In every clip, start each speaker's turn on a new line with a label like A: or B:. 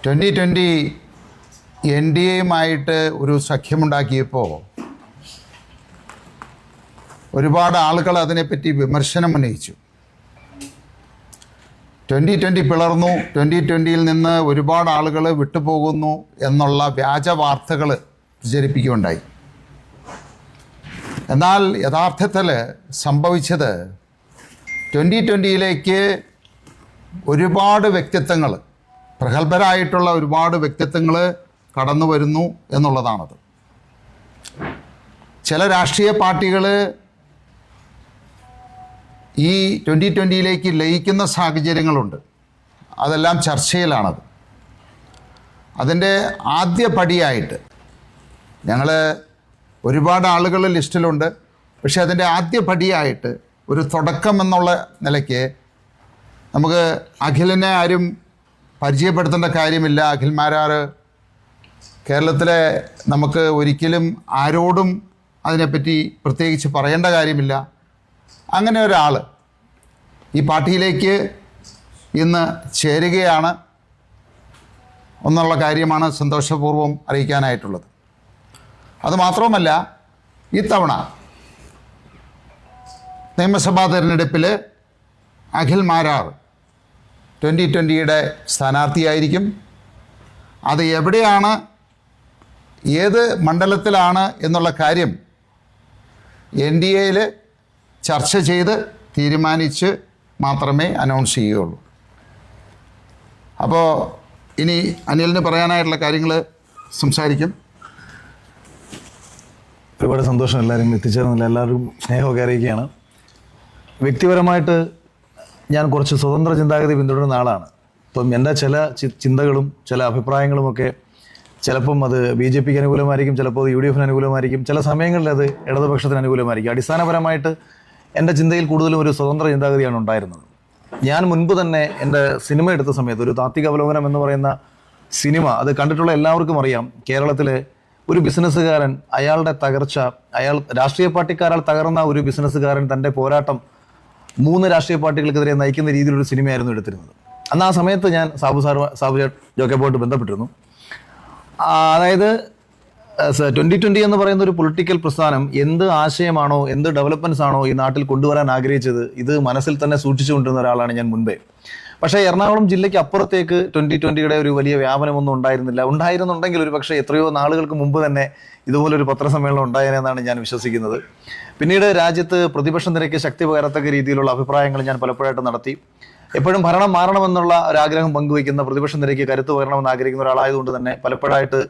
A: 2020 NDAയുമായിട്ട് ഒരു സഖ്യമുണ്ടാക്കിയപ്പോൾ ഒരുപാട് ആളുകൾ അതിനെപ്പറ്റി വിമർശനം ഉന്നയിച്ചു. 2020 പിളർന്നു, 2020യിൽ നിന്ന് ഒരുപാട് ആളുകൾ വിട്ടുപോകുന്നു എന്നുള്ള വ്യാജ വാർത്തകൾ പ്രചരിപ്പിക്കുകയുണ്ടായി. എന്നാൽ യഥാർത്ഥത്തിൽ സംഭവിച്ചത് 2020യിലേക്ക് ഒരുപാട് വ്യക്തിത്വങ്ങൾ, പ്രഗത്ഭരായിട്ടുള്ള ഒരുപാട് വ്യക്തിത്വങ്ങൾ കടന്നു വരുന്നു എന്നുള്ളതാണത്. ചില രാഷ്ട്രീയ പാർട്ടികൾ ഈ 2020യിലേക്ക് ലയിക്കുന്ന സാഹചര്യങ്ങളുണ്ട്. അതെല്ലാം ചർച്ചയിലാണത്. അതിൻ്റെ ആദ്യ പടിയായിട്ട് ഞങ്ങൾ ഒരുപാട് ആളുകൾ ലിസ്റ്റിലുണ്ട്. പക്ഷേ അതിൻ്റെ ആദ്യ പടിയായിട്ട് ഒരു തുടക്കം എന്നുള്ള നിലയ്ക്ക് നമുക്ക് അഖിലിനെ ആരും പരിചയപ്പെടുത്തേണ്ട കാര്യമില്ല. അഖിൽ മാരാർ കേരളത്തിലെ നമുക്ക് ഒരിക്കലും ആരോടും അതിനെപ്പറ്റി പ്രത്യേകിച്ച് പറയേണ്ട കാര്യമില്ല. അങ്ങനെ ഒരാൾ ഈ പാർട്ടിയിലേക്ക് ഇന്ന് ചേരുകയാണ് എന്നുള്ള കാര്യമാണ് സന്തോഷപൂർവ്വം അറിയിക്കാനായിട്ടുള്ളത്. അതുമാത്രവുമല്ല, ഇത്തവണ നിയമസഭാ തെരഞ്ഞെടുപ്പിൽ അഖിൽ മാരാർ 2020യുടെ സ്ഥാനാർത്ഥിയായിരിക്കും. അത് എവിടെയാണ്, ഏത് മണ്ഡലത്തിലാണ് എന്നുള്ള കാര്യം NDAയിൽ ചർച്ച ചെയ്ത് തീരുമാനിച്ച് മാത്രമേ അനൗൺസ് ചെയ്യുകയുള്ളൂ. അപ്പോൾ ഇനി അനിലിന് പറയാനായിട്ടുള്ള കാര്യങ്ങൾ സംസാരിക്കും.
B: ഒരുപാട് സന്തോഷം, എല്ലാവരും എത്തിച്ചേർന്നില്ല, എല്ലാവരും സ്നേഹമൊക്കെ അറിയിക്കുകയാണ്. വ്യക്തിപരമായിട്ട് ഞാൻ കുറച്ച് സ്വതന്ത്ര ചിന്താഗതി പിന്തുടരുന്ന ആളാണ്. ഇപ്പം എൻ്റെ ചില ചിന്തകളും ചില അഭിപ്രായങ്ങളുമൊക്കെ ചിലപ്പം അത് BJPക്ക് അനുകൂലമായിരിക്കും, ചിലപ്പോൾ അത് UDFന് അനുകൂലമായിരിക്കും, ചില സമയങ്ങളിൽ അത് ഇടതുപക്ഷത്തിന് അനുകൂലമായിരിക്കും. അടിസ്ഥാനപരമായിട്ട് എൻ്റെ ചിന്തയിൽ കൂടുതലും ഒരു സ്വതന്ത്ര ചിന്താഗതിയാണ് ഉണ്ടായിരുന്നത്. ഞാൻ മുൻപ് തന്നെ എൻ്റെ സിനിമ എടുത്ത സമയത്ത് ഒരു താത്വിക അവലോകനം എന്ന് പറയുന്ന സിനിമ അത് കണ്ടിട്ടുള്ള എല്ലാവർക്കും അറിയാം. കേരളത്തിലെ ഒരു ബിസിനസ്സുകാരൻ, അയാളുടെ തകർച്ച, അയാൾ രാഷ്ട്രീയ പാർട്ടിക്കാരാൽ തകർന്ന ഒരു ബിസിനസ്സുകാരൻ തൻ്റെ പോരാട്ടം 3 രാഷ്ട്രീയ പാർട്ടികൾക്കെതിരെ നയിക്കുന്ന രീതിയിലൊരു സിനിമയായിരുന്നു എടുത്തിരുന്നത്. അന്ന് ആ സമയത്ത് ഞാൻ സാബു ജോക്കബോട്ട് ബന്ധപ്പെട്ടിരുന്നു. അതായത് 2020 എന്ന് പറയുന്ന ഒരു പൊളിറ്റിക്കൽ പ്രസ്ഥാനം എന്ത് ആശയമാണോ, എന്ത് ഡെവലപ്മെൻറ്റ്സ് ആണോ ഈ നാട്ടിൽ കൊണ്ടുവരാൻ ആഗ്രഹിച്ചത്, ഇത് മനസ്സിൽ തന്നെ സൂക്ഷിച്ചുകൊണ്ടിരുന്ന ഒരാളാണ് ഞാൻ മുൻപേ. പക്ഷേ എറണാകുളം ജില്ലയ്ക്ക് അപ്പുറത്തേക്ക് 2020യുടെ ഒരു വലിയ വ്യാപനമൊന്നും ഉണ്ടായിരുന്നുണ്ടെങ്കിൽ ഒരു പക്ഷേ എത്രയോ നാളുകൾക്ക് മുമ്പ് തന്നെ ഇതുപോലൊരു പത്രസമ്മേളനം ഉണ്ടായേനെന്നാണ് ഞാൻ വിശ്വസിക്കുന്നത്. പിന്നീട് രാജ്യത്ത് പ്രതിപക്ഷ നിരക്ക് ശക്തി പകരത്തക്ക രീതിയിലുള്ള അഭിപ്രായങ്ങൾ ഞാൻ പലപ്പോഴായിട്ട് നടത്തി. എപ്പോഴും ഭരണം മാറണമെന്നുള്ള ഒരാഗ്രഹം പങ്കുവയ്ക്കുന്ന, പ്രതിപക്ഷ നിരക്ക് കരുത്ത് പകരണമെന്ന് ആഗ്രഹിക്കുന്ന ഒരാളായതുകൊണ്ട് തന്നെ പലപ്പോഴായിട്ട്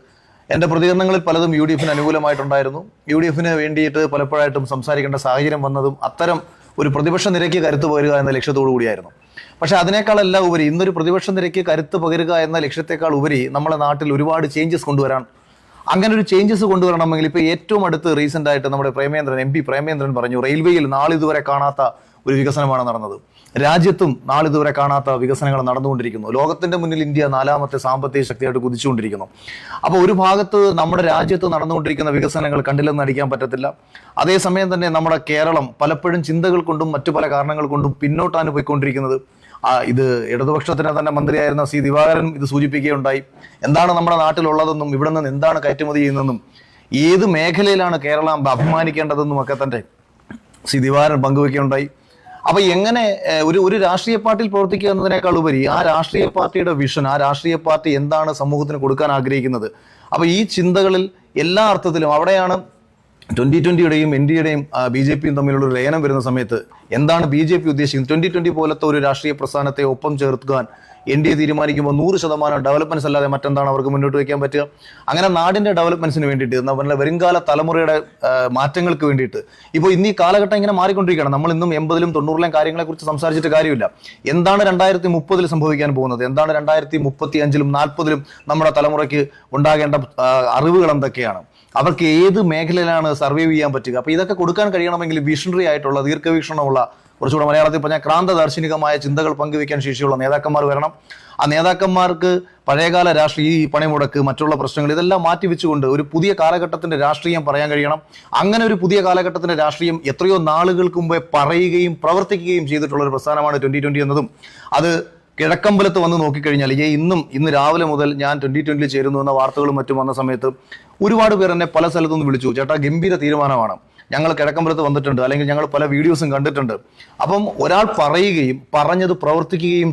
B: എൻ്റെ പ്രതികരണങ്ങളിൽ പലതും UDFന് അനുകൂലമായിട്ടുണ്ടായിരുന്നു. UDFന് വേണ്ടിയിട്ട് പലപ്പോഴായിട്ടും സംസാരിക്കേണ്ട സാഹചര്യം വന്നതും അത്തരം ഒരു പ്രതിപക്ഷ നിരക്ക് കരുത്ത് പകരുക എന്ന ലക്ഷ്യത്തോടു കൂടിയായിരുന്നു. പക്ഷേ അതിനേക്കാളെല്ലാം ഉപരി ഇന്നൊരു പ്രതിപക്ഷ നിരക്ക് കരുത്ത് പകരുക എന്ന ലക്ഷ്യത്തെക്കാൾ ഉപരി നമ്മുടെ നാട്ടിൽ ഒരുപാട് ചേഞ്ചസ് കൊണ്ടുവരാൻ, അങ്ങനെ ഒരു ചേഞ്ചസ് കൊണ്ടുവരണമെങ്കിൽ ഇപ്പോൾ ഏറ്റവും അടുത്ത് റീസെൻ്റ് ആയിട്ട് നമ്മുടെ MP പ്രേമേന്ദ്രൻ പറഞ്ഞു, റെയിൽവേയിൽ നാളിതുവരെ കാണാത്ത ഒരു വികസനമാണ് നടന്നത്. രാജ്യത്തും നാളിതുവരെ കാണാത്ത വികസനങ്ങൾ നടന്നുകൊണ്ടിരിക്കുന്നു. ലോകത്തിൻ്റെ മുന്നിൽ ഇന്ത്യ 4ാമത്തെ സാമ്പത്തിക ശക്തിയായിട്ട് കുതിച്ചുകൊണ്ടിരിക്കുന്നു. അപ്പോൾ ഒരു ഭാഗത്ത് നമ്മുടെ രാജ്യത്ത് നടന്നുകൊണ്ടിരിക്കുന്ന വികസനങ്ങൾ കണ്ടില്ലെന്ന് നടിക്കാൻ പറ്റത്തില്ല. അതേസമയം തന്നെ നമ്മുടെ കേരളം പലപ്പോഴും ചിന്തകൾ കൊണ്ടും മറ്റു പല കാരണങ്ങൾ കൊണ്ടും പിന്നോട്ടാണ് പോയിക്കൊണ്ടിരിക്കുന്നത്. ഇത് ഇടതുപക്ഷത്തിന് തന്നെ മന്ത്രിയായിരുന്ന C. ദിവാകരൻ ഇത് സൂചിപ്പിക്കുകയുണ്ടായി. എന്താണ് നമ്മുടെ നാട്ടിലുള്ളതെന്നും ഇവിടെ നിന്ന് എന്താണ് കയറ്റുമതി ചെയ്യുന്നതെന്നും ഏത് മേഖലയിലാണ് കേരളം അഭിമാനിക്കേണ്ടതെന്നും ഒക്കെ തന്നെ C. ദിവാകരൻ പങ്കുവയ്ക്കുകയുണ്ടായി. അപ്പോൾ എങ്ങനെ ഒരു രാഷ്ട്രീയ പാർട്ടിയിൽ പ്രവർത്തിക്കുക എന്നതിനേക്കാൾ ഉപരി ആ രാഷ്ട്രീയ പാർട്ടിയുടെ വിഷൻ, ആ രാഷ്ട്രീയ പാർട്ടി എന്താണ് സമൂഹത്തിന് കൊടുക്കാൻ ആഗ്രഹിക്കുന്നത്, അപ്പോൾ ഈ ചിന്തകളിൽ എല്ലാ അർത്ഥത്തിലും അവിടെയാണ് 2020യുടെയും NDAയുടെയും BJPയും തമ്മിലുള്ള ഒരു ലയനം വരുന്ന സമയത്ത് എന്താണ് BJP ഉദ്ദേശിക്കുന്നത്. 2020 പോലത്തെ ഒരു രാഷ്ട്രീയ പ്രസ്ഥാനത്തെ ഒപ്പം ചേർക്കാൻ NDA തീരുമാനിക്കുമ്പോൾ 100% ഡെവലപ്മെന്റ്സ് അല്ലാതെ മറ്റെന്താണ് അവർക്ക് മുന്നോട്ട് വയ്ക്കാൻ പറ്റുക. അങ്ങനെ നാടിൻ്റെ ഡെവലപ്മെന്റ്സിന് വേണ്ടിയിട്ട്, നമ്മുടെ വരുംകാല തലമുറയുടെ മാറ്റങ്ങൾക്ക് വേണ്ടിയിട്ട് ഇപ്പോൾ ഇന്ന് ഈ കാലഘട്ടം ഇങ്ങനെ മാറിക്കൊണ്ടിരിക്കുകയാണ്. നമ്മൾ ഇന്നും 80ലും 90ലെയും കാര്യങ്ങളെക്കുറിച്ച് സംസാരിച്ചിട്ട് കാര്യമില്ല. എന്താണ് 2030 സംഭവിക്കാൻ പോകുന്നത്, എന്താണ് 2035ലും 40ലും നമ്മുടെ തലമുറയ്ക്ക് ഉണ്ടാകേണ്ട അറിവുകൾ എന്തൊക്കെയാണ്, അവർക്ക് ഏത് മേഖലയിലാണ് സർവൈവ് ചെയ്യാൻ പറ്റുക. അപ്പോൾ ഇതൊക്കെ കൊടുക്കാൻ കഴിയണമെങ്കിൽ വിഷണറി ആയിട്ടുള്ള, ദീർഘവീക്ഷണമുള്ള, കുറച്ചുകൂടെ മലയാളത്തിൽ പറഞ്ഞാൽ ക്രാന്തദാർശനികമായ ചിന്തകൾ പങ്കുവയ്ക്കാൻ ശേഷിയുള്ള നേതാക്കന്മാർ വരണം. ആ നേതാക്കന്മാർക്ക് പഴയകാല രാഷ്ട്രീയ ഈ പണിമുടക്ക്, മറ്റുള്ള പ്രശ്നങ്ങൾ ഇതെല്ലാം മാറ്റിവെച്ചുകൊണ്ട് ഒരു പുതിയ കാലഘട്ടത്തിന്റെ രാഷ്ട്രീയം പറയാൻ കഴിയണം. അങ്ങനെ ഒരു പുതിയ കാലഘട്ടത്തിന്റെ രാഷ്ട്രീയം എത്രയോ നാളുകൾക്ക് മുമ്പേ പറയുകയും പ്രവർത്തിക്കുകയും ചെയ്തിട്ടുള്ള ഒരു പ്രസ്ഥാനമാണ് 2020 എന്നതും അത് കിഴക്കമ്പലത്ത് വന്ന് നോക്കിക്കഴിഞ്ഞാൽ ഇന്ന് രാവിലെ മുതൽ ഞാൻ 2020 ചേരുന്നു എന്ന വാർത്തകളും മറ്റും വന്ന സമയത്ത് ഒരുപാട് പേർ എന്നെ പല സ്ഥലത്തുനിന്ന് വിളിച്ചു, ചേട്ടാ ഗംഭീര തീരുമാനമാണ്, ഞങ്ങൾ കിഴക്കമ്പലത്ത് വന്നിട്ടുണ്ട്, അല്ലെങ്കിൽ ഞങ്ങൾ പല വീഡിയോസും കണ്ടിട്ടുണ്ട്. അപ്പം ഒരാൾ പറയുകയും പറഞ്ഞത് പ്രവർത്തിക്കുകയും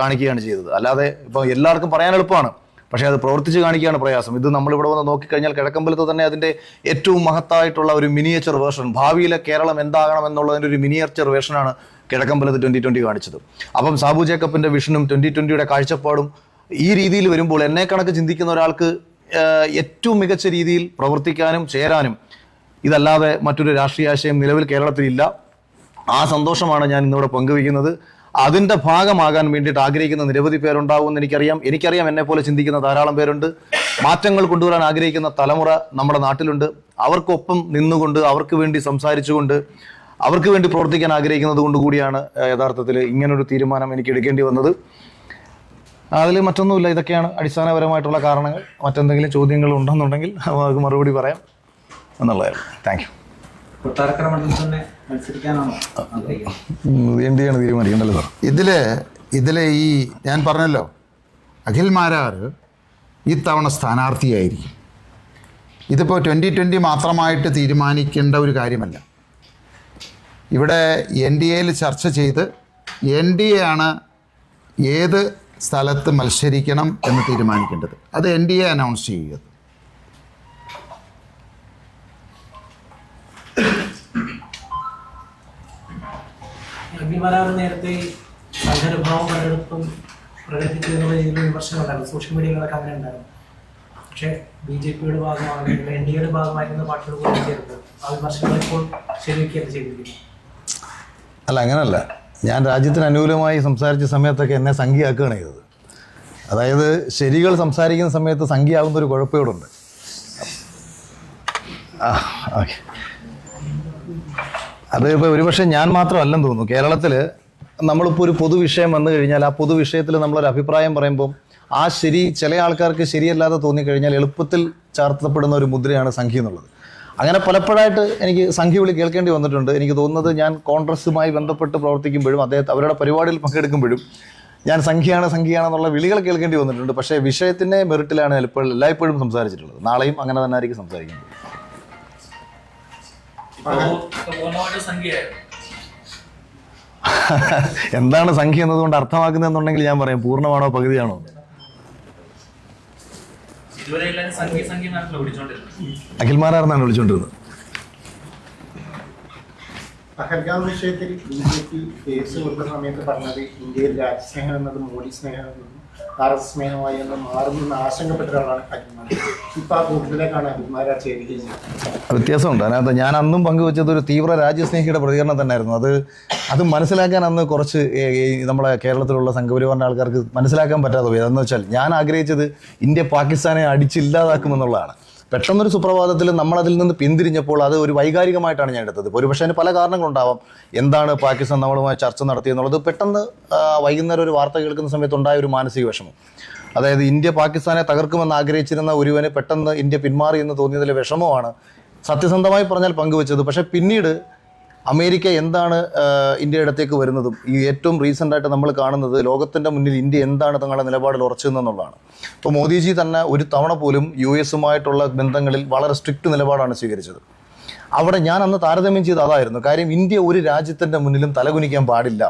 B: കാണിക്കുകയാണ് ചെയ്തത്. അല്ലാതെ ഇപ്പം എല്ലാവർക്കും പറയാൻ എളുപ്പമാണ്, പക്ഷേ അത് പ്രവർത്തിച്ച് കാണിക്കുകയാണ് പ്രയാസം. ഇത് നമ്മളിവിടെ വന്ന് നോക്കിക്കഴിഞ്ഞാൽ കിഴക്കമ്പലത്ത് തന്നെ അതിൻ്റെ ഏറ്റവും മഹത്തായിട്ടുള്ള ഒരു മിനിയേച്ചർ വേർഷൻ, ഭാവിയിലെ കേരളം എന്താകണം എന്നുള്ളതിൻ്റെ ഒരു മിനിയേച്ചർ വേർഷനാണ് കിഴക്കമ്പലത്ത് 2020 കാണിച്ചത്. അപ്പം സാബു ജേക്കബിൻ്റെ വിഷനും 2020യുടെ കാഴ്ചപ്പാടും ഈ രീതിയിൽ വരുമ്പോൾ എന്നെ കണക്ക് ചിന്തിക്കുന്ന ഒരാൾക്ക് ഏറ്റവും മികച്ച രീതിയിൽ പ്രവർത്തിക്കാനും ചേരാനും ഇതല്ലാതെ മറ്റൊരു രാഷ്ട്രീയ ആശയം നിലവിൽ കേരളത്തിലില്ല. ആ സന്തോഷമാണ് ഞാൻ ഇന്നിവിടെ പങ്കുവയ്ക്കുന്നത്. അതിൻ്റെ ഭാഗമാകാൻ വേണ്ടിയിട്ട് ആഗ്രഹിക്കുന്ന നിരവധി പേരുണ്ടാവുമെന്ന് എനിക്കറിയാം എന്നെ പോലെ ചിന്തിക്കുന്ന ധാരാളം പേരുണ്ട്. മാറ്റങ്ങൾ കൊണ്ടുവരാൻ ആഗ്രഹിക്കുന്ന തലമുറ നമ്മുടെ നാട്ടിലുണ്ട്. അവർക്കൊപ്പം നിന്നുകൊണ്ട്, അവർക്ക് വേണ്ടി സംസാരിച്ചുകൊണ്ട്, അവർക്ക് വേണ്ടി പ്രവർത്തിക്കാൻ ആഗ്രഹിക്കുന്നത് കൊണ്ട് കൂടിയാണ് യഥാർത്ഥത്തിൽ ഇങ്ങനൊരു തീരുമാനം എനിക്ക് എടുക്കേണ്ടി വന്നത്. അതിൽ മറ്റൊന്നുമില്ല, ഇതൊക്കെയാണ് അടിസ്ഥാനപരമായിട്ടുള്ള കാരണങ്ങൾ. മറ്റെന്തെങ്കിലും ചോദ്യങ്ങൾ ഉണ്ടെന്നുണ്ടെങ്കിൽ നമുക്ക് മറുപടി പറയാം എന്നുള്ളതായിരുന്നു. Thank you.
C: കൊട്ടാരക്കര മണ്ഡലത്തിൽ തന്നെ മത്സരിക്കാനാണോ
B: എന്തിനാണ് തീരുമാനിക്കേണ്ടത് സാർ?
A: ഇതിലെ ഈ ഞാൻ പറഞ്ഞല്ലോ, അഖിൽ മാരാർ ഇത്തവണ സ്ഥാനാർത്ഥിയായിരിക്കും. ഇതിപ്പോൾ 2020 മാത്രമായിട്ട് തീരുമാനിക്കേണ്ട ഒരു കാര്യമല്ല. ഇവിടെ NDAയിൽ ചർച്ച ചെയ്ത് NDA ആണ് ഏത് സ്ഥലത്ത് മത്സരിക്കണം എന്ന് തീരുമാനിക്കേണ്ടത്. അത് NDA അനൗൺസ് ചെയ്യുക.
C: നേരത്തെ സംഘനുഭാവം പലയിടത്തും പ്രകടിപ്പിച്ചു എന്നുള്ള രീതിയിൽ വിമർശനമുണ്ടായിരുന്നു, സോഷ്യൽ മീഡിയകളൊക്കെ അങ്ങനെ ഉണ്ടായിരുന്നു. പക്ഷേ BJPയുടെ ഭാഗമാണെങ്കിൽ NDAയുടെ ഭാഗമായിരുന്ന പാർട്ടികൾ കൂടി ചേർത്ത് ആ വിമർശനങ്ങൾ ഇപ്പോൾ ശരിവെക്കുകയാണ് ചെയ്തിരിക്കുന്നത്.
B: അല്ല, അങ്ങനല്ല. ഞാൻ രാജ്യത്തിന് അനുകൂലമായി സംസാരിച്ച സമയത്തൊക്കെ എന്നെ സംഖ്യയാക്കുകയാണ് ചെയ്തത്. അതായത് ശരികൾ സംസാരിക്കുന്ന സമയത്ത് സംഖ്യയാവുന്ന ഒരു കുഴപ്പയോടുണ്ട്. ഓക്കെ, അത് ഇപ്പോൾ ഒരുപക്ഷെ ഞാൻ മാത്രമല്ലെന്ന് തോന്നുന്നു. കേരളത്തിൽ നമ്മളിപ്പോൾ ഒരു പൊതുവിഷയം വന്നു കഴിഞ്ഞാൽ ആ പൊതുവിഷയത്തിൽ നമ്മളൊരു അഭിപ്രായം പറയുമ്പം ആ ശരി ചില ആൾക്കാർക്ക് ശരിയല്ലാതെ തോന്നിക്കഴിഞ്ഞാൽ എളുപ്പത്തിൽ ചാർത്തപ്പെടുന്ന ഒരു മുദ്രയാണ് സംഖ്യ എന്നുള്ളത്. അങ്ങനെ പലപ്പോഴായിട്ട് എനിക്ക് സംഖ്യ വിളി കേൾക്കേണ്ടി വന്നിട്ടുണ്ട്. എനിക്ക് തോന്നുന്നത് ഞാൻ കോൺഗ്രസുമായി ബന്ധപ്പെട്ട് പ്രവർത്തിക്കുമ്പോഴും അവരുടെ പരിപാടിയിൽ പങ്കെടുക്കുമ്പോഴും ഞാൻ സംഖ്യയാണെന്നുള്ള വിളികൾ കേൾക്കേണ്ടി വന്നിട്ടുണ്ട്. പക്ഷേ വിഷയത്തിൻ്റെ മെറിറ്റിലാണ് എല്ലായ്പ്പോഴും സംസാരിച്ചിട്ടുള്ളത്. നാളെയും അങ്ങനെ തന്നെ ആയിരിക്കും സംസാരിക്കുന്നത്. എന്താണ് സംഖ്യ എന്നതുകൊണ്ട് അർത്ഥമാക്കുന്നതെന്നുണ്ടെങ്കിൽ ഞാൻ പറയാം, പൂർണ്ണമാണോ പകുതിയാണോ? അഖിൽമാരാണെന്നാണ് വിളിച്ചോണ്ടിരുന്നത്.
D: പഹൽഗാം വിഷയത്തിൽ BJP കേസ് കൊടുക്കുന്ന സമയത്ത് പറഞ്ഞത് ഇന്ത്യയിൽ രാജ്യസ്നേഹം എന്നത് മോഡി സ്നേഹം എന്നും RS സ്നേഹമായി എന്ന് മാറുമെന്ന് ആശങ്കപ്പെട്ട ഒരാളാണ് അഖിൽമാർ. ഇപ്പം ആ കൂട്ടത്തിലേക്കാണ് അഖിൽമാരാ ചേരുകയും ചെയ്യുന്നത്.
B: വ്യത്യാസമുണ്ട് അതിനകത്ത്. ഞാൻ അന്നും പങ്കുവെച്ചത് ഒരു തീവ്ര രാജ്യസ്നേഹിയുടെ പ്രതികരണം തന്നെയായിരുന്നു. അത് മനസ്സിലാക്കാൻ അന്ന് കുറച്ച് നമ്മളെ കേരളത്തിലുള്ള സംഘപരിവാറിൻ്റെ ആൾക്കാർക്ക് മനസ്സിലാക്കാൻ പറ്റാതെ പോയി. അതെന്ന് വെച്ചാൽ ഞാൻ ആഗ്രഹിച്ചത് ഇന്ത്യ പാകിസ്ഥാനെ അടിച്ചില്ലാതാക്കുമെന്നുള്ളതാണ്. പെട്ടെന്നൊരു സുപ്രഭാതത്തിൽ നമ്മളതിൽ നിന്ന് പിന്തിരിഞ്ഞപ്പോൾ അത് ഒരു വൈകാരികമായിട്ടാണ് ഞാൻ എടുത്തത്. ഒരുപക്ഷെ അതിന് പല കാരണങ്ങളുണ്ടാവാം. എന്താണ് പാകിസ്ഥാൻ നമ്മളുമായി ചർച്ച നടത്തിയെന്നുള്ളത് പെട്ടെന്ന് വൈകുന്നേരം ഒരു വാർത്ത കേൾക്കുന്ന സമയത്തുണ്ടായ ഒരു മാനസിക വിഷമം. അതായത് ഇന്ത്യ പാകിസ്ഥാനെ തകർക്കുമെന്ന് ആഗ്രഹിച്ചിരുന്ന ഒരുവന് പെട്ടെന്ന് ഇന്ത്യ പിന്മാറി എന്ന് തോന്നിയതിലെ വിഷമമാണ് സത്യസന്ധമായി പറഞ്ഞാൽ പങ്കുവെച്ചത്. പക്ഷേ പിന്നീട് അമേരിക്ക എന്താണ് ഇന്ത്യയുടെ അടുത്തേക്ക് വരുന്നതും ഈ ഏറ്റവും റീസെൻ്റായിട്ട് നമ്മൾ കാണുന്നത് ലോകത്തിൻ്റെ മുന്നിൽ ഇന്ത്യ എന്താണ് തങ്ങളുടെ നിലപാടിൽ ഉറച്ചതെന്നുള്ളതാണ്. ഇപ്പോൾ മോദിജി തന്നെ ഒരു തവണ പോലും US-ഉമായിട്ടുള്ള ബന്ധങ്ങളിൽ വളരെ സ്ട്രിക്റ്റ് നിലപാടാണ് സ്വീകരിച്ചത്. അവിടെ ഞാൻ അന്ന് താരതമ്യം ചെയ്ത് അതായിരുന്നു കാര്യം. ഇന്ത്യ ഒരു രാജ്യത്തിൻ്റെ മുന്നിലും തലകുനിക്കാൻ പാടില്ല.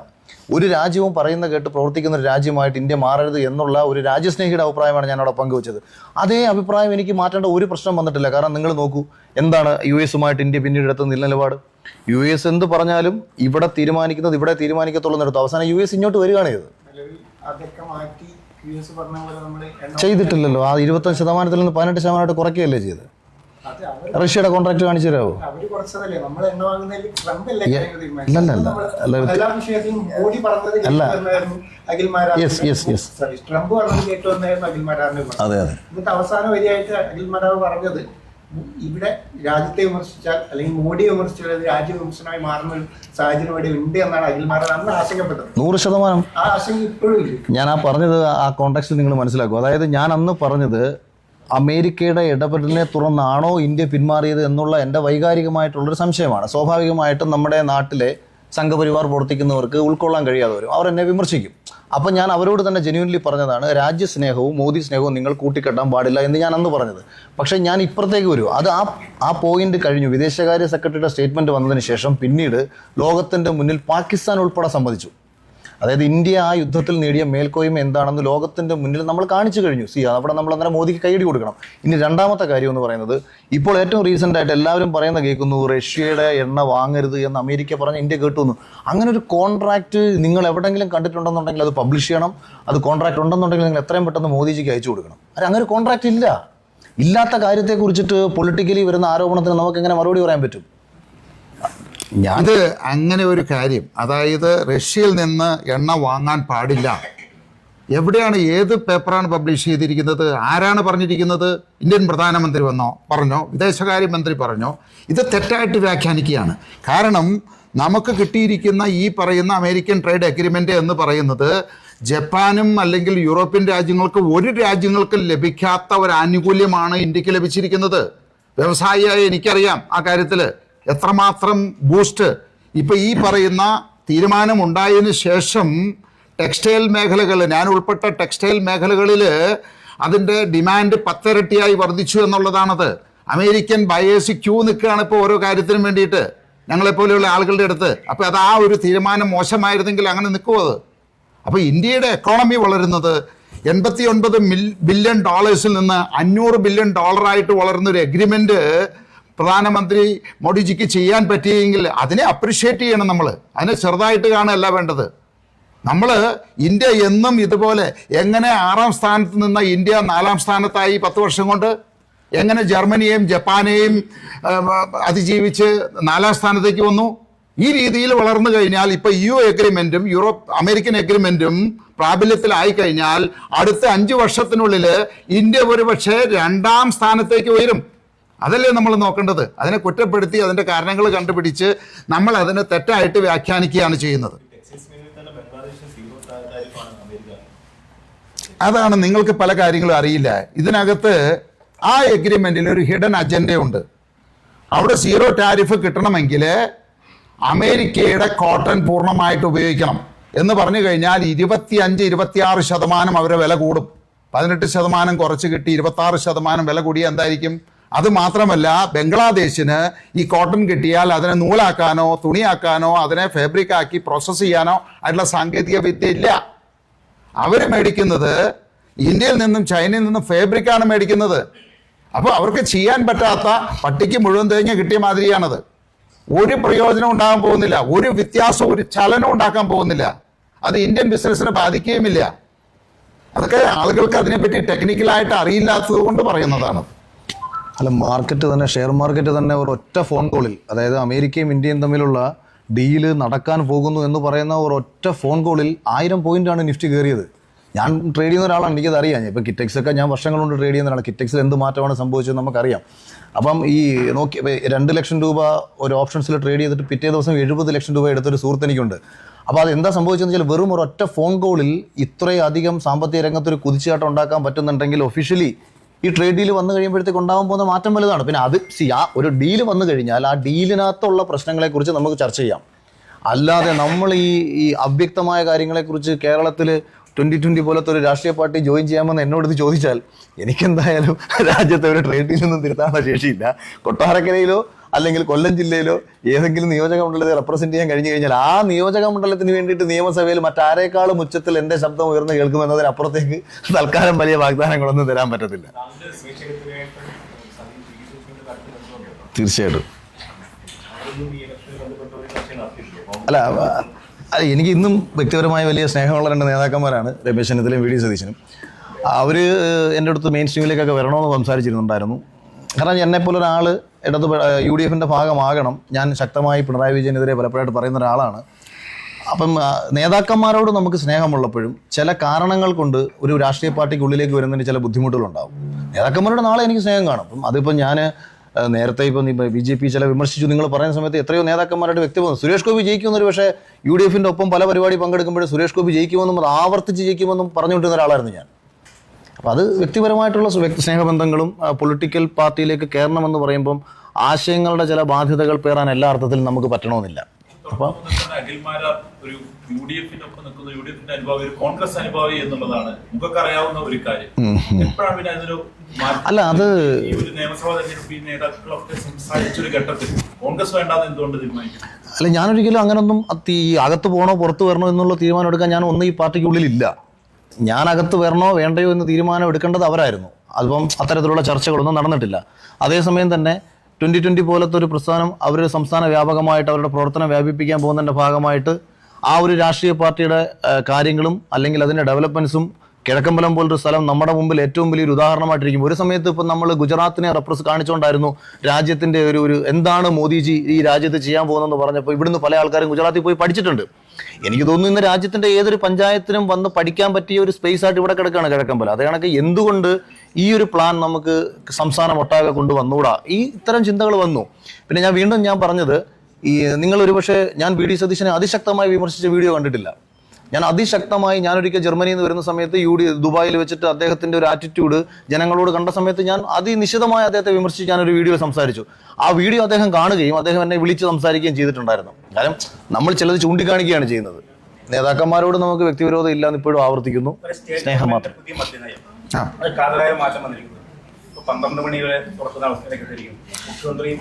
B: ഒരു രാജ്യവും പറയുന്ന കേട്ട് പ്രവർത്തിക്കുന്ന ഒരു രാജ്യമായിട്ട് ഇന്ത്യ മാറരുത് എന്നുള്ള ഒരു രാജ്യസ്നേഹിയുടെ അഭിപ്രായമാണ് ഞാൻ അവിടെ പങ്കുവച്ചത്. അതേ അഭിപ്രായം എനിക്ക് മാറ്റേണ്ട ഒരു പ്രശ്നം വന്നിട്ടില്ല. കാരണം നിങ്ങൾ നോക്കൂ, എന്താണ് US-ഉമായിട്ട് ഇന്ത്യ പിന്നീട് എടുത്ത നിലപാട്? US എന്ത് പറഞ്ഞാലും ഇവിടെ തീരുമാനിക്കുന്നത് ഇവിടെ തീരുമാനിക്കത്തുള്ളൂ എന്നെടുത്തു. അവസാനം US ഇങ്ങോട്ട് വരികയാണ് ചെയ്തത്. ചെയ്തിട്ടില്ലല്ലോ. ആ 25% നിന്ന് 18% കുറയ്ക്കുകയല്ലേ ചെയ്ത്. റഷ്യയുടെ കോൺട്രാക്ട് കാണിച്ചു തരാമോ? അതെ അതെ.
D: അവസാന വരിയായിട്ട് അഖിൽമാരാർ പറഞ്ഞത് ഇവിടെ രാജ്യത്തെ വിമർശിച്ചാൽ അല്ലെങ്കിൽ മോഡിയെ വിമർശിച്ചാൽ രാജ്യ വിമർശനമായി മാറുന്ന ഒരു സാഹചര്യം ഇവിടെ ഉണ്ട് എന്നാണ് അഖിൽമാരാർ അന്ന് ആശങ്കപ്പെട്ടത്.
B: 100%.
D: ആ ആശങ്ക ഇപ്പോഴും ഇല്ല.
B: ഞാൻ ആ പറഞ്ഞത് ആ കോൺടാക്സിൽ നിങ്ങൾ മനസ്സിലാക്കും. അതായത് ഞാൻ അന്ന് പറഞ്ഞത് അമേരിക്കയുടെ ഇടപെടലിനെ തുറന്നാണോ ഇന്ത്യ പിന്മാറിയത് എന്നുള്ള എൻ്റെ വൈകാരികമായിട്ടുള്ളൊരു സംശയമാണ്. സ്വാഭാവികമായിട്ടും നമ്മുടെ നാട്ടിലെ സംഘപരിവാർ പ്രവർത്തിക്കുന്നവർക്ക് ഉൾക്കൊള്ളാൻ കഴിയാതെ വരും. അവർ എന്നെ വിമർശിക്കും. അപ്പം ഞാൻ അവരോട് തന്നെ ജെന്യൂൻലി പറഞ്ഞതാണ്, രാജ്യസ്നേഹവും മോദി സ്നേഹവും നിങ്ങൾ കൂട്ടിക്കെട്ടാൻ പാടില്ല എന്ന് ഞാൻ അന്ന് പറഞ്ഞത്. പക്ഷേ ഞാൻ ഇപ്പുറത്തേക്ക് വരും, അത് ആ പോയിന്റ് കഴിഞ്ഞു. വിദേശകാര്യ സെക്രട്ടറിയുടെ സ്റ്റേറ്റ്മെൻറ്റ് വന്നതിന് ശേഷം പിന്നീട് ലോകത്തിൻ്റെ മുന്നിൽ പാകിസ്ഥാൻ ഉൾപ്പെടെ സമ്മതിച്ചു. അതായത് ഇന്ത്യ ആ യുദ്ധത്തിൽ നേടിയ മേൽക്കോയ്മ എന്താണെന്ന് ലോകത്തിൻ്റെ മുന്നിൽ നമ്മൾ കാണിച്ചു കഴിഞ്ഞു. അവിടെ നമ്മൾ അന്നേരം മോദിക്ക് കൈയടി കൊടുക്കണം. ഇനി രണ്ടാമത്തെ കാര്യം എന്ന് പറയുന്നത്, ഇപ്പോൾ ഏറ്റവും റീസെൻ്റ് ആയിട്ട് എല്ലാവരും പറയുന്ന കേൾക്കുന്നു, റഷ്യയുടെ എണ്ണ വാങ്ങരുത് എന്ന് അമേരിക്ക പറഞ്ഞ് ഇന്ത്യ കേട്ടുവന്നു. അങ്ങനെ ഒരു കോൺട്രാക്റ്റ് നിങ്ങൾ എവിടെയെങ്കിലും കണ്ടിട്ടുണ്ടെന്നുണ്ടെങ്കിൽ അത് പബ്ലിഷ് ചെയ്യണം. അത് കോൺട്രാക്ട് ഉണ്ടെന്നുണ്ടെങ്കിൽ നിങ്ങൾ എത്രയും പെട്ടെന്ന് മോദിജിക്ക് അയച്ചു കൊടുക്കണം. അങ്ങനെ ഒരു കോൺട്രാക്റ്റ് ഇല്ല. ഇല്ലാത്ത കാര്യത്തെക്കുറിച്ചിട്ട് പൊളിറ്റിക്കലി വരുന്ന ആരോപണത്തിന് നമുക്ക് എങ്ങനെ മറുപടി പറയാൻ പറ്റും?
A: ഇത് അങ്ങനെ ഒരു കാര്യം, അതായത് റഷ്യയിൽ നിന്ന് എണ്ണ വാങ്ങാൻ പാടില്ല, എവിടെയാണ്, ഏത് പേപ്പറാണ് പബ്ലിഷ് ചെയ്തിരിക്കുന്നത്? ആരാണ് പറഞ്ഞിരിക്കുന്നത്? ഇന്ത്യൻ പ്രധാനമന്ത്രി പറഞ്ഞോ? വിദേശകാര്യമന്ത്രി പറഞ്ഞോ? ഇത് തെറ്റായിട്ട് വ്യാഖ്യാനിക്കുകയാണ്. കാരണം നമുക്ക് കിട്ടിയിരിക്കുന്ന ഈ പറയുന്ന അമേരിക്കൻ ട്രേഡ് അഗ്രിമെൻ്റ് എന്ന് പറയുന്നത് ജപ്പാനും അല്ലെങ്കിൽ യൂറോപ്യൻ രാജ്യങ്ങൾക്ക്, ഒരു രാജ്യങ്ങൾക്കും ലഭിക്കാത്ത ഒരു ആനുകൂല്യമാണ് ഇന്ത്യക്ക് ലഭിച്ചിരിക്കുന്നത്. വ്യവസായിയായ എനിക്കറിയാം ആ കാര്യത്തിൽ എത്രമാത്രം ബൂസ്റ്റ്. ഇപ്പം ഈ പറയുന്ന തീരുമാനം ഉണ്ടായതിന് ശേഷം ടെക്സ്റ്റൈൽ മേഖലകൾ, ഞാൻ ഉൾപ്പെട്ട ടെക്സ്റ്റൈൽ മേഖലകളിൽ അതിൻ്റെ ഡിമാൻഡ് 10 ഇരട്ടിയായി വർദ്ധിച്ചു എന്നുള്ളതാണത്. അമേരിക്കൻ ബയേഴ്സ് ക്യൂ നിൽക്കുകയാണ് ഇപ്പോൾ ഓരോ കാര്യത്തിനും വേണ്ടിയിട്ട്, ഞങ്ങളെപ്പോലെയുള്ള ആളുകളുടെ അടുത്ത്. അപ്പോൾ അത് ആ ഒരു തീരുമാനം മോശമായിരുന്നെങ്കിൽ അങ്ങനെ നിൽക്കുമോ അത്? അപ്പോൾ ഇന്ത്യയുടെ എക്കോണമി വളരുന്നത് $89 ബില്യൺ നിന്ന് $500 ബില്യൺ വളർന്ന ഒരു എഗ്രിമെൻറ്റ് പ്രധാനമന്ത്രി മോഡിജിക്ക് ചെയ്യാൻ പറ്റിയെങ്കിൽ അതിനെ അപ്രിഷ്യേറ്റ് ചെയ്യണം. നമ്മൾ അതിനെ ചെറുതായിട്ട് കാണുകയല്ല വേണ്ടത്. നമ്മൾ ഇന്ത്യ എന്നും ഇതുപോലെ എങ്ങനെ 6ാം സ്ഥാനത്ത് നിന്ന ഇന്ത്യ 4ാം സ്ഥാനത്തായി 10 വർഷം കൊണ്ട്, എങ്ങനെ ജർമ്മനിയെയും ജപ്പാനെയും അതിജീവിച്ച് 4ാം സ്ഥാനത്തേക്ക് വന്നു? ഈ രീതിയിൽ വളർന്നു കഴിഞ്ഞാൽ ഇപ്പോൾ EU എഗ്രിമെൻറ്റും അമേരിക്കൻ എഗ്രിമെൻറ്റും പ്രാബല്യത്തിലായി കഴിഞ്ഞാൽ അടുത്ത 5 വർഷത്തിനുള്ളിൽ ഇന്ത്യ ഒരുപക്ഷെ 2ാം സ്ഥാനത്തേക്ക് ഉയരും. അതല്ലേ നമ്മൾ നോക്കേണ്ടത്? അതിനെ കുറ്റപ്പെടുത്തി അതിൻ്റെ കാരണങ്ങൾ കണ്ടുപിടിച്ച് നമ്മൾ അതിനെ തെറ്റായിട്ട് വ്യാഖ്യാനിക്കുകയാണ് ചെയ്യുന്നത്. അതാണ്, നിങ്ങൾക്ക് പല കാര്യങ്ങളും അറിയില്ല. ഇതിനകത്ത് ആ എഗ്രിമെൻറ്റിൽ ഒരു ഹിഡൻ അജണ്ടയുണ്ട്. അവിടെ 0 ടാരിഫ് കിട്ടണമെങ്കിൽ അമേരിക്കയുടെ കോട്ടൺ പൂർണ്ണമായിട്ട് ഉപയോഗിക്കണം എന്ന് പറഞ്ഞു കഴിഞ്ഞാൽ 25-26% അവരെ വില കൂടും. 18% കുറച്ച് കിട്ടി 26% വില കൂടിയ എന്തായിരിക്കും? അത് മാത്രമല്ല, ബംഗ്ലാദേശിന് ഈ കോട്ടൺ കിട്ടിയാൽ അതിനെ നൂലാക്കാനോ തുണിയാക്കാനോ അതിനെ ഫാബ്രിക് ആക്കി പ്രോസസ്സ് ചെയ്യാനോ ആയിട്ടുള്ള സാങ്കേതിക വിദ്യ ഇല്ല. അവർ മേടിക്കുന്നത് ഇന്ത്യയിൽ നിന്നും ചൈനയിൽ നിന്നും ഫാബ്രിക്കാണ് മേടിക്കുന്നത്. അപ്പോൾ അവർക്ക് ചെയ്യാൻ പറ്റാത്ത, പട്ടിക്ക് മുഴുവൻ തേങ്ങ കിട്ടിയ മാതിരിയാണത്. ഒരു പ്രയോജനം ഉണ്ടാകാൻ പോകുന്നില്ല, ഒരു വ്യത്യാസം, ഒരു ചലനം ഉണ്ടാക്കാൻ പോകുന്നില്ല. അത് ഇന്ത്യൻ ബിസിനസ്സിനെ ബാധിക്കുകയുമില്ല. അതൊക്കെ ആളുകൾക്ക് അതിനെപ്പറ്റി ടെക്നിക്കലായിട്ട് അറിയില്ലാത്തത് കൊണ്ട് പറയുന്നതാണ്.
B: അല്ല, മാർക്കറ്റ് തന്നെ, ഷെയർ മാർക്കറ്റ് തന്നെ ഒരൊറ്റ ഫോൺ കോളിൽ, അതായത് അമേരിക്കയും ഇന്ത്യയും തമ്മിലുള്ള ഡീല് നടക്കാൻ പോകുന്നു എന്ന് പറയുന്ന ഒരൊറ്റ ഫോൺ കോളിൽ 1000 പോയിന്റാണ് നിഫ്റ്റി കയറിയത്. ഞാൻ ട്രേഡ് ചെയ്യുന്ന ഒരാളാണ്, എനിക്കത് അറിയാം. ഇപ്പം കിറ്റെക്സൊക്കെ ഞാൻ വർഷങ്ങൾ കൊണ്ട് ട്രേഡ് ചെയ്യുന്ന ഒരാളാണ്. കിറ്റെക്സിൽ എന്ത് മാറ്റമാണ് സംഭവിച്ചത് നമുക്കറിയാം. അപ്പം ഈ 2 ലക്ഷം രൂപ ഒരു ഓപ്ഷൻസിൽ ട്രേഡ് ചെയ്തിട്ട് പിറ്റേ ദിവസം 70 ലക്ഷം രൂപ എടുത്തൊരു സുഹൃത്ത് എനിക്കുണ്ട്. അപ്പോൾ അത് എന്താ സംഭവിച്ചതെന്ന് വെച്ചാൽ, വെറും ഒരൊറ്റ ഫോൺ കോളിൽ ഇത്രയധികം സാമ്പത്തിക രംഗത്തൊരു കുതിച്ചുചാട്ടം ഉണ്ടാക്കാൻ പറ്റുന്നുണ്ടെങ്കിൽ ഒഫീഷ്യലി ഈ ട്രേഡ് ഡീൽ വന്നു കഴിയുമ്പോഴത്തേക്ക് ഉണ്ടാകാൻ പോകുന്ന മാറ്റം വലുതാണ്. പിന്നെ അത് ആ ഒരു ഡീല് വന്നു കഴിഞ്ഞാൽ ആ ഡീലിനകത്തുള്ള പ്രശ്നങ്ങളെക്കുറിച്ച് നമുക്ക് ചർച്ച ചെയ്യാം. അല്ലാതെ നമ്മൾ ഈ അവ്യക്തമായ കാര്യങ്ങളെക്കുറിച്ച് കേരളത്തിൽ 2020 പോലത്തെ ഒരു രാഷ്ട്രീയ പാർട്ടി ജോയിൻ ചെയ്യാമെന്ന് എന്നോട് ഇത് ചോദിച്ചാൽ എനിക്കെന്തായാലും രാജ്യത്തെ ഒരു ട്രേഡ് ഡീലൊന്നും തിരുത്താനുള്ള ശേഷിയില്ല. കൊട്ടാരക്കരയിലോ അല്ലെങ്കിൽ കൊല്ലം ജില്ലയിലോ ഏതെങ്കിലും നിയോജക മണ്ഡലത്തെ റെപ്രസെന്റ് ചെയ്യാൻ കഴിഞ്ഞു കഴിഞ്ഞാൽ ആ നിയോജക മണ്ഡലത്തിന് വേണ്ടിയിട്ട് നിയമസഭയിൽ മറ്റാരേക്കാളും ഉച്ചത്തിൽ എൻ്റെ ശബ്ദം ഉയർന്നു കേൾക്കുമെന്നതിനപ്പുറത്തേക്ക് തൽക്കാലം വലിയ വാഗ്ദാനങ്ങളൊന്നും തരാൻ പറ്റത്തില്ല. തീർച്ചയായിട്ടും. അല്ല, എനിക്ക് ഇന്നും വ്യക്തിപരമായ വലിയ സ്നേഹമുള്ള 2 നേതാക്കന്മാരാണ്, രമേശ് ചെന്നിത്തലയും വി ഡി സതീശനും. അവർ എൻ്റെ അടുത്ത് മെയിൻ സ്ട്രീമിലേക്കൊക്കെ വരണമെന്ന് സംസാരിച്ചിരുന്നുണ്ടായിരുന്നു. കാരണം എന്നെപ്പോലെ ഒരാൾ UDF-ൻ്റെ ഭാഗമാകണം. ഞാൻ ശക്തമായി പിണറായി വിജയനെതിരെ പലപ്പോഴായിട്ട് പറയുന്ന ഒരാളാണ്. അപ്പം നേതാക്കന്മാരോട് നമുക്ക് സ്നേഹമുള്ളപ്പോഴും ചില കാരണങ്ങൾ കൊണ്ട് ഒരു രാഷ്ട്രീയ പാർട്ടിക്ക് ഉള്ളിലേക്ക് വരുന്നതിന് ചില ബുദ്ധിമുട്ടുകളുണ്ടാവും. നേതാക്കന്മാരോട് നാളെ എനിക്ക് സ്നേഹം കാണും. അപ്പം അതിപ്പം ഞാൻ നേരത്തെ ഇപ്പം BJP ചില വിമർശിച്ചു നിങ്ങൾ പറയുന്ന സമയത്ത് എത്രയോ നേതാക്കന്മാരുടെ വ്യക്തിബന്ധം, സുരേഷ് ഗോപി ജയിക്കുമെന്നൊരു, പക്ഷേ UDF-ൻ്റെ ഒപ്പം പല പരിപാടി പങ്കെടുക്കുമ്പോഴും സുരേഷ് ഗോപി ജയിക്കുമെന്നും അത് ആവർത്തിച്ച് ജയിക്കുമെന്നും പറഞ്ഞുകൊണ്ടിരുന്ന ഒരാളായിരുന്നു ഞാൻ. അപ്പോൾ അത് വ്യക്തിപരമായിട്ടുള്ള സ്നേഹബന്ധങ്ങളും പൊളിറ്റിക്കൽ പാർട്ടിയിലേക്ക് കയറണമെന്ന് പറയുമ്പം ആശയങ്ങളുടെ ചില ബാധ്യതകൾ പേറാൻ എല്ലാ അർത്ഥത്തിലും നമുക്ക് പറ്റണമെന്നില്ല. അപ്പം
E: ഒരു UDF-നൊപ്പം നിൽക്കുന്ന UDF-ന്റെ അനുഭാവി, ഒരു കോൺഗ്രസ് അനുഭാവി എന്നുള്ളതാണ് നമുക്കൊക്കെ അറിയാവുന്ന ഒരു കാര്യം. എപ്പോഴാണ് പിന്നെ അതിനൊരു
B: അല്ല അത്
E: ഈ ഒരു നിയമസഭാ തെരഞ്ഞെടുപ്പ് ഈ നേതാക്കളൊക്കെ സംസാരിച്ചൊരു ഘട്ടത്തിൽ കോൺഗ്രസ് വേണ്ടാന്ന് എന്തുകൊണ്ട് തീരുമാനിക്കും?
B: അല്ല, ഞാനൊരിക്കലും അങ്ങനൊന്നും അകത്ത് പോകണോ പുറത്ത് വരണോ എന്നുള്ള തീരുമാനം എടുക്കാൻ ഞാൻ ഒന്നും ഈ പാർട്ടിക്കുള്ളിലില്ല. ഞാൻ അകത്ത് വരണോ വേണ്ടയോ എന്ന് തീരുമാനം എടുക്കേണ്ടത് അവരായിരുന്നു. അതിപ്പം അത്തരത്തിലുള്ള ചർച്ചകളൊന്നും നടന്നിട്ടില്ല. അതേസമയം തന്നെ 2020 പോലത്തെ ഒരു പ്രസ്ഥാനം അവർ സംസ്ഥാന വ്യാപകമായിട്ട് അവരുടെ പ്രവർത്തനം വ്യാപിപ്പിക്കാൻ പോകുന്നതിൻ്റെ ഭാഗമായിട്ട് ആ ഒരു രാഷ്ട്രീയ പാർട്ടിയുടെ കാര്യങ്ങളും അല്ലെങ്കിൽ അതിൻ്റെ ഡെവലപ്മെൻറ്റ്സും കിഴക്കമ്പലം പോലൊരു സ്ഥലം നമ്മുടെ മുമ്പിൽ ഏറ്റവും വലിയൊരു ഉദാഹരണമായിട്ടിരിക്കും. ഒരു സമയത്ത് ഇപ്പം നമ്മൾ ഗുജറാത്തിനെ കാണിച്ചുകൊണ്ടായിരുന്നു രാജ്യത്തിൻ്റെ ഒരു എന്താണ് മോദിജി ഈ രാജ്യത്ത് ചെയ്യാൻ പോകുന്നതെന്ന് പറഞ്ഞപ്പോൾ ഇവിടുന്ന് പല ആൾക്കാരും ഗുജറാത്തിൽ പോയി പഠിച്ചിട്ടുണ്ട്. എനിക്ക് തോന്നുന്നു ഇന്ന് രാജ്യത്തിൻ്റെ ഏതൊരു പഞ്ചായത്തിനും വന്ന് പഠിക്കാൻ പറ്റിയ ഒരു സ്പേസ് ആയിട്ട് ഇവിടെ കിടക്കുകയാണ് കിഴക്കമ്പലം. അതേ കണക്ക് എന്തുകൊണ്ട് ഈ ഒരു പ്ലാൻ നമുക്ക് സംസ്ഥാനം ഒട്ടാകെ കൊണ്ടുവന്നുകൂടാ? ഇത്തരം ചിന്തകൾ വന്നു. പിന്നെ ഞാൻ പറഞ്ഞത്, നിങ്ങൾ ഒരുപക്ഷെ ഞാൻ VD സതീശനെ അതിശക്തമായി വിമർശിച്ച വീഡിയോ കണ്ടിട്ടില്ല. ഞാനൊരിക്കൽ ജർമ്മനിയിൽ നിന്ന് വരുന്ന സമയത്ത് ദുബായിൽ വെച്ചിട്ട് അദ്ദേഹത്തിന്റെ ഒരു ആറ്റിറ്റ്യൂഡ് ജനങ്ങളോട് കണ്ട സമയത്ത് ഞാൻ അതിനിശിതമായി അദ്ദേഹത്തെ വിമർശിച്ച് ഞാനൊരു വീഡിയോ സംസാരിച്ചു. ആ വീഡിയോ അദ്ദേഹം കാണുകയും അദ്ദേഹം എന്നെ വിളിച്ച് സംസാരിക്കുകയും ചെയ്തിട്ടുണ്ടായിരുന്നു. കാരണം നമ്മൾ ചിലത് ചൂണ്ടിക്കാണിക്കുകയാണ് ചെയ്യുന്നത്. നേതാക്കന്മാരോട് നമുക്ക് വ്യക്തിവിരോധം ഇല്ല എന്ന് ഇപ്പോഴും ആവർത്തിക്കുന്നു. സ്നേഹം മാത്രം.
E: കാതലായ മാറ്റം വന്നിരിക്കുന്നത് 12 മണി വരെ തുറക്കുന്ന അവസ്ഥയിലേക്ക് എത്തിയിരിക്കുന്നു. മുഖ്യമന്ത്രിയും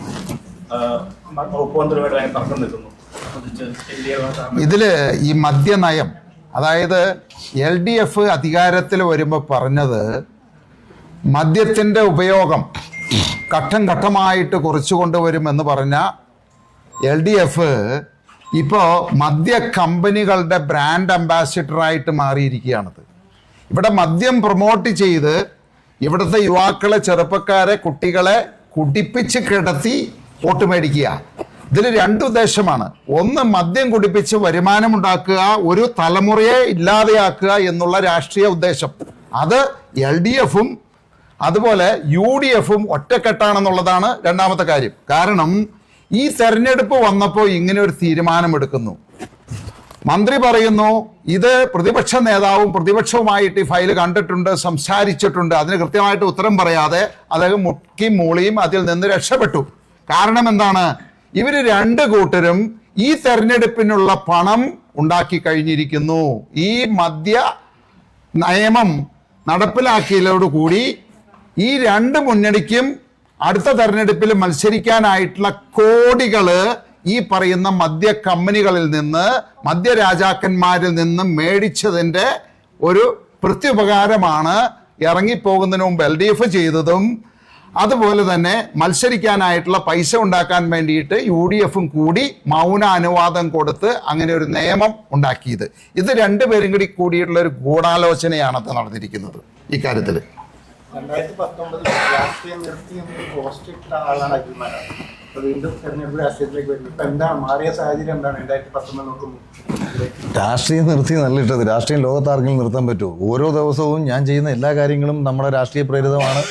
E: മുഖ്യമന്ത്രിയുമായിട്ട് അതിന് തർക്കം നിൽക്കുന്നു.
A: ഇതില് ഈ മദ്യനയം, അതായത് LDF അധികാരത്തിൽ വരുമ്പോൾ പറഞ്ഞത് മദ്യത്തിൻ്റെ ഉപയോഗം ഘട്ടം ഘട്ടമായിട്ട് കുറച്ചു കൊണ്ടുവരുമെന്ന് പറഞ്ഞ LDF ഇപ്പോൾ മദ്യ കമ്പനികളുടെ ബ്രാൻഡ് അംബാസിഡറായിട്ട് മാറിയിരിക്കുകയാണത്. ഇവിടെ മദ്യം പ്രൊമോട്ട് ചെയ്ത് ഇവിടുത്തെ യുവാക്കളെ, ചെറുപ്പക്കാരെ, കുട്ടികളെ കുടിപ്പിച്ച് കിടത്തി വോട്ട് മേടിക്കുക. ഇതിൽ 2 ഉദ്ദേശമാണ്. ഒന്ന്, മദ്യം കുടിപ്പിച്ച് വരുമാനമുണ്ടാക്കുക, ഒരു തലമുറയെ ഇല്ലാതെയാക്കുക എന്നുള്ള രാഷ്ട്രീയ ഉദ്ദേശം. അത് LDF-ഉം അതുപോലെ UDF-ഉം ഒറ്റക്കെട്ടാണെന്നുള്ളതാണ് രണ്ടാമത്തെ കാര്യം. കാരണം ഈ തെരഞ്ഞെടുപ്പ് വന്നപ്പോൾ ഇങ്ങനെ ഒരു തീരുമാനമെടുക്കുന്നു. മന്ത്രി പറയുന്നു ഇത് പ്രതിപക്ഷ നേതാവും പ്രതിപക്ഷവുമായിട്ട് ഈ ഫയൽ കണ്ടിട്ടുണ്ട്, സംസാരിച്ചിട്ടുണ്ട്. അതിന് കൃത്യമായിട്ട് ഉത്തരം പറയാതെ അദ്ദേഹം മുക്കിയും മൂളിയും അതിൽ നിന്ന് രക്ഷപ്പെട്ടു. കാരണം എന്താണ്? ഇവർ 2 കൂട്ടരും ഈ തെരഞ്ഞെടുപ്പിനുള്ള പണം ഉണ്ടാക്കി കഴിഞ്ഞിരിക്കുന്നു. ഈ മദ്യ നിയമം നടപ്പിലാക്കിയതോടുകൂടി ഈ 2 മുന്നണിക്കും അടുത്ത തെരഞ്ഞെടുപ്പിൽ മത്സരിക്കാനായിട്ടുള്ള കോടികള് ഈ പറയുന്ന മദ്യ കമ്പനികളിൽ നിന്ന്, മദ്യരാജാക്കന്മാരിൽ നിന്ന് മേടിച്ചതിൻ്റെ ഒരു പ്രത്യുപകാരമാണ് ഇറങ്ങിപ്പോകുന്നതിന് മുമ്പ് LDF ചെയ്തതും. അതുപോലെ തന്നെ മത്സരിക്കാനായിട്ടുള്ള പൈസ ഉണ്ടാക്കാൻ വേണ്ടിയിട്ട് UDF-ഉം കൂടി മൗന അനുവാദം കൊടുത്ത് അങ്ങനെ ഒരു നിയമം ഉണ്ടാക്കിയത്. ഇത് 2 പേരും കൂടിയിട്ടുള്ള ഒരു ഗൂഢാലോചനയാണ് നടന്നിരിക്കുന്നത് ഇക്കാര്യത്തിൽ.
D: 2019 രാഷ്ട്രീയം നിർത്തി പോസ്റ്റ് ഇട്ട ആളാണ് അഖിൽമാരാണ്. വീണ്ടും തെരഞ്ഞെടുപ്പ് രാഷ്ട്രീയത്തിലേക്ക് വരുന്നത്. ഇപ്പൊ എന്താണ് മാറിയ സാഹചര്യം? എന്താണ് 2019 നോക്കുമ്പോൾ?
B: രാഷ്ട്രീയം നിർത്തി നല്ലിട്ടത്. രാഷ്ട്രീയം ലോകത്താർക്കെങ്കിലും നിർത്താൻ പറ്റുമോ? ഓരോ ദിവസവും ഞാൻ ചെയ്യുന്ന എല്ലാ കാര്യങ്ങളും നമ്മുടെ രാഷ്ട്രീയ പ്രേരിതമാണ്.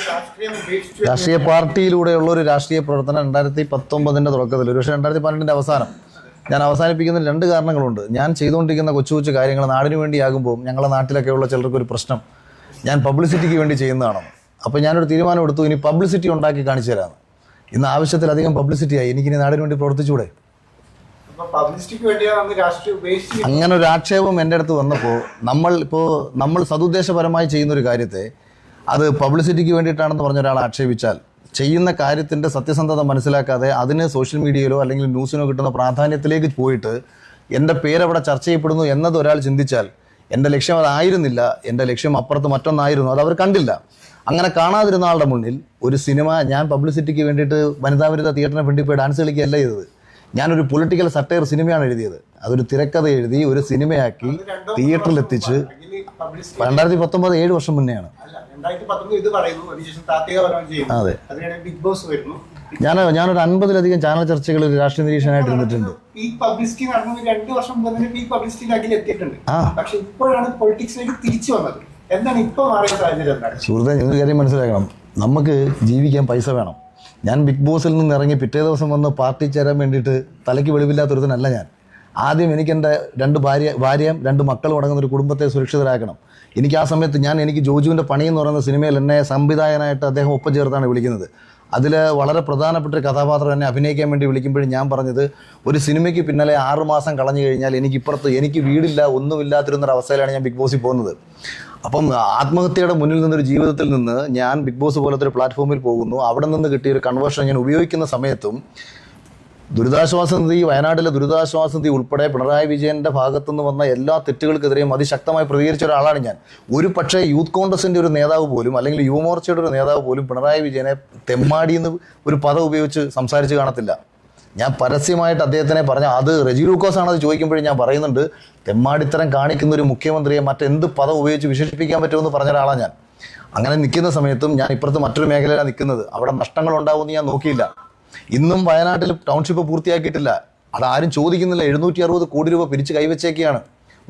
B: രാഷ്ട്രീയ പാർട്ടിയിലൂടെയുള്ള ഒരു രാഷ്ട്രീയ പ്രവർത്തനം 2019 തുടക്കത്തിൽ, ഒരുപക്ഷെ 2012 അവസാനം ഞാൻ അവസാനിപ്പിക്കുന്നതിന് 2 കാരണങ്ങളുണ്ട്. ഞാൻ ചെയ്തുകൊണ്ടിരിക്കുന്ന കൊച്ചു കൊച്ചു കാര്യങ്ങൾ നാടിനു വേണ്ടിയാകുമ്പോൾ ഞങ്ങളുടെ നാട്ടിലൊക്കെയുള്ള ചിലർക്കൊരു പ്രശ്നം ഞാൻ പബ്ലിസിറ്റിക്ക് വേണ്ടി ചെയ്യുന്നതാണോ. അപ്പോൾ ഞാനൊരു തീരുമാനം എടുത്തു, ഇനി പബ്ലിസിറ്റി ഉണ്ടാക്കി കാണിച്ചു തരാമെന്ന്. ഇന്ന് ആവശ്യത്തിലധികം പബ്ലിസിറ്റിയായി, എനിക്കിനി നാടിന് വേണ്ടി പ്രവർത്തിച്ചുകൂടെ? അങ്ങനെ ഒരു ആക്ഷേപം എൻ്റെ അടുത്ത് വന്നപ്പോൾ നമ്മൾ സതുദ്ദേശപരമായി ചെയ്യുന്നൊരു കാര്യത്തെ അത് പബ്ലിസിറ്റിക്ക് വേണ്ടിയിട്ടാണെന്ന് പറഞ്ഞ ഒരാൾ ആക്ഷേപിച്ചാൽ, ചെയ്യുന്ന കാര്യത്തിൻ്റെ സത്യസന്ധത മനസ്സിലാക്കാതെ അതിന് സോഷ്യൽ മീഡിയയിലോ അല്ലെങ്കിൽ ന്യൂസിനോ കിട്ടുന്ന പ്രാധാന്യത്തിലേക്ക് പോയിട്ട് എൻ്റെ പേരവിടെ ചർച്ച ചെയ്യപ്പെടുന്നു എന്നത് ഒരാൾ ചിന്തിച്ചാൽ, എൻ്റെ ലക്ഷ്യം അതായിരുന്നില്ല, എൻ്റെ ലക്ഷ്യം അപ്പുറത്ത് മറ്റൊന്നായിരുന്നു, അത് അവർ കണ്ടില്ല. അങ്ങനെ കാണാതിരുന്ന ആളുടെ മുന്നിൽ ഒരു സിനിമ, ഞാൻ പബ്ലിസിറ്റിക്ക് വേണ്ടിയിട്ട് വനിതാവിരുദ്ധ തിയേറ്ററിനെ വേണ്ടി പോയി ഡാൻസ് കളിക്കുകയല്ല ചെയ്തത്. ഞാനൊരു പൊളിറ്റിക്കൽ സട്ടയർ സിനിമയാണ് എഴുതിയത്. അതൊരു തിരക്കഥ എഴുതി ഒരു സിനിമയാക്കി തിയേറ്ററിലെത്തിച്ച് 2019 7 വർഷം മുന്നെയാണ്. അതെ, ഞാനൊരു 50-ലധികം ചാനൽ ചർച്ചകളിൽ രാഷ്ട്രീയ നിരീക്ഷകനായിട്ട് ഇരുന്നിട്ടുണ്ട്. സുഹൃത്തെ, ഒരു കാര്യം മനസ്സിലാക്കണം, നമുക്ക് ജീവിക്കാൻ പൈസ വേണം. ഞാൻ ബിഗ് ബോസിൽ നിന്ന് ഇറങ്ങി പിറ്റേ ദിവസം വന്ന് പാർട്ടി ചേരാൻ വേണ്ടിയിട്ട് തലയ്ക്ക് വെളിവില്ലാത്തൊരുത്തനല്ല ഞാൻ. ആദ്യം എനിക്ക് എൻ്റെ 2 ഭാര്യയും 2 മക്കളും അടങ്ങുന്ന ഒരു കുടുംബത്തെ സുരക്ഷിതരാക്കണം. എനിക്ക് ആ സമയത്ത് എനിക്ക് ജോജുവിൻ്റെ പണി എന്ന് പറയുന്ന സിനിമയിൽ എന്നെ സംവിധായകനായിട്ട് അദ്ദേഹം ഒപ്പം ചേർത്താണ് വിളിക്കുന്നത്. അതിൽ വളരെ പ്രധാനപ്പെട്ട ഒരു കഥാപാത്രം എന്നെ അഭിനയിക്കാൻ വേണ്ടി വിളിക്കുമ്പോഴും ഞാൻ പറഞ്ഞത് ഒരു സിനിമയ്ക്ക് പിന്നാലെ 6 മാസം കളഞ്ഞു കഴിഞ്ഞാൽ എനിക്ക് വീടില്ല, ഒന്നുമില്ലാത്തിരുന്നൊരവസ്ഥയിലാണ് ഞാൻ ബിഗ് ബോസിൽ പോകുന്നത്. അപ്പം ആത്മഹത്യയുടെ മുന്നിൽ നിന്നൊരു ജീവിതത്തിൽ നിന്ന് ഞാൻ ബിഗ് ബോസ് പോലത്തെ ഒരു പ്ലാറ്റ്ഫോമിൽ പോകുന്നു. അവിടെ നിന്ന് കിട്ടിയ ഒരു കൺവേർഷൻ ഞാൻ ഉപയോഗിക്കുന്ന സമയത്തും ദുരിതാശ്വാസ നിധി, വയനാട്ടിലെ ദുരിതാശ്വാസ നിധി ഉൾപ്പെടെ പിണറായി വിജയൻ്റെ ഭാഗത്തുനിന്ന് വന്ന എല്ലാ തെറ്റുകൾക്കെതിരെയും അതിശക്തമായി പ്രതികരിച്ച ഒരാളാണ് ഞാൻ. ഒരു പക്ഷേ യൂത്ത് കോൺഗ്രസിൻ്റെ ഒരു നേതാവ് പോലും അല്ലെങ്കിൽ യുവമോർച്ചയുടെ ഒരു നേതാവ് പോലും പിണറായി വിജയനെ തെമ്മാടിയെന്ന് ഒരു പദം ഉപയോഗിച്ച് സംസാരിച്ച് കാണത്തില്ല. ഞാൻ പരസ്യമായിട്ട് അദ്ദേഹത്തിനെ പറഞ്ഞ അത് റെജി ലൂക്കോസാണ് അത് ചോദിക്കുമ്പോഴും ഞാൻ പറയുന്നുണ്ട്, തെമ്മാടിത്തരം കാണിക്കുന്ന ഒരു മുഖ്യമന്ത്രിയെ മറ്റെന്ത് പദം ഉപയോഗിച്ച് വിശേഷിപ്പിക്കാൻ പറ്റുമെന്ന് പറഞ്ഞ ഒരാളാണ് ഞാൻ. അങ്ങനെ നിൽക്കുന്ന സമയത്തും ഞാൻ ഇപ്പുറത്ത് മറ്റൊരു മേഖലയിലാണ് നിൽക്കുന്നത്. അവിടെ നഷ്ടങ്ങൾ ഉണ്ടാവുമെന്ന് ഞാൻ നോക്കിയില്ല. ഇന്നും വയനാട്ടിൽ ടൗൺഷിപ്പ് പൂർത്തിയാക്കിയിട്ടില്ല. അതാരും ചോദിക്കുന്നില്ല. 760 കോടി രൂപ പിരിച്ച് കൈവച്ചേക്കുകയാണ്.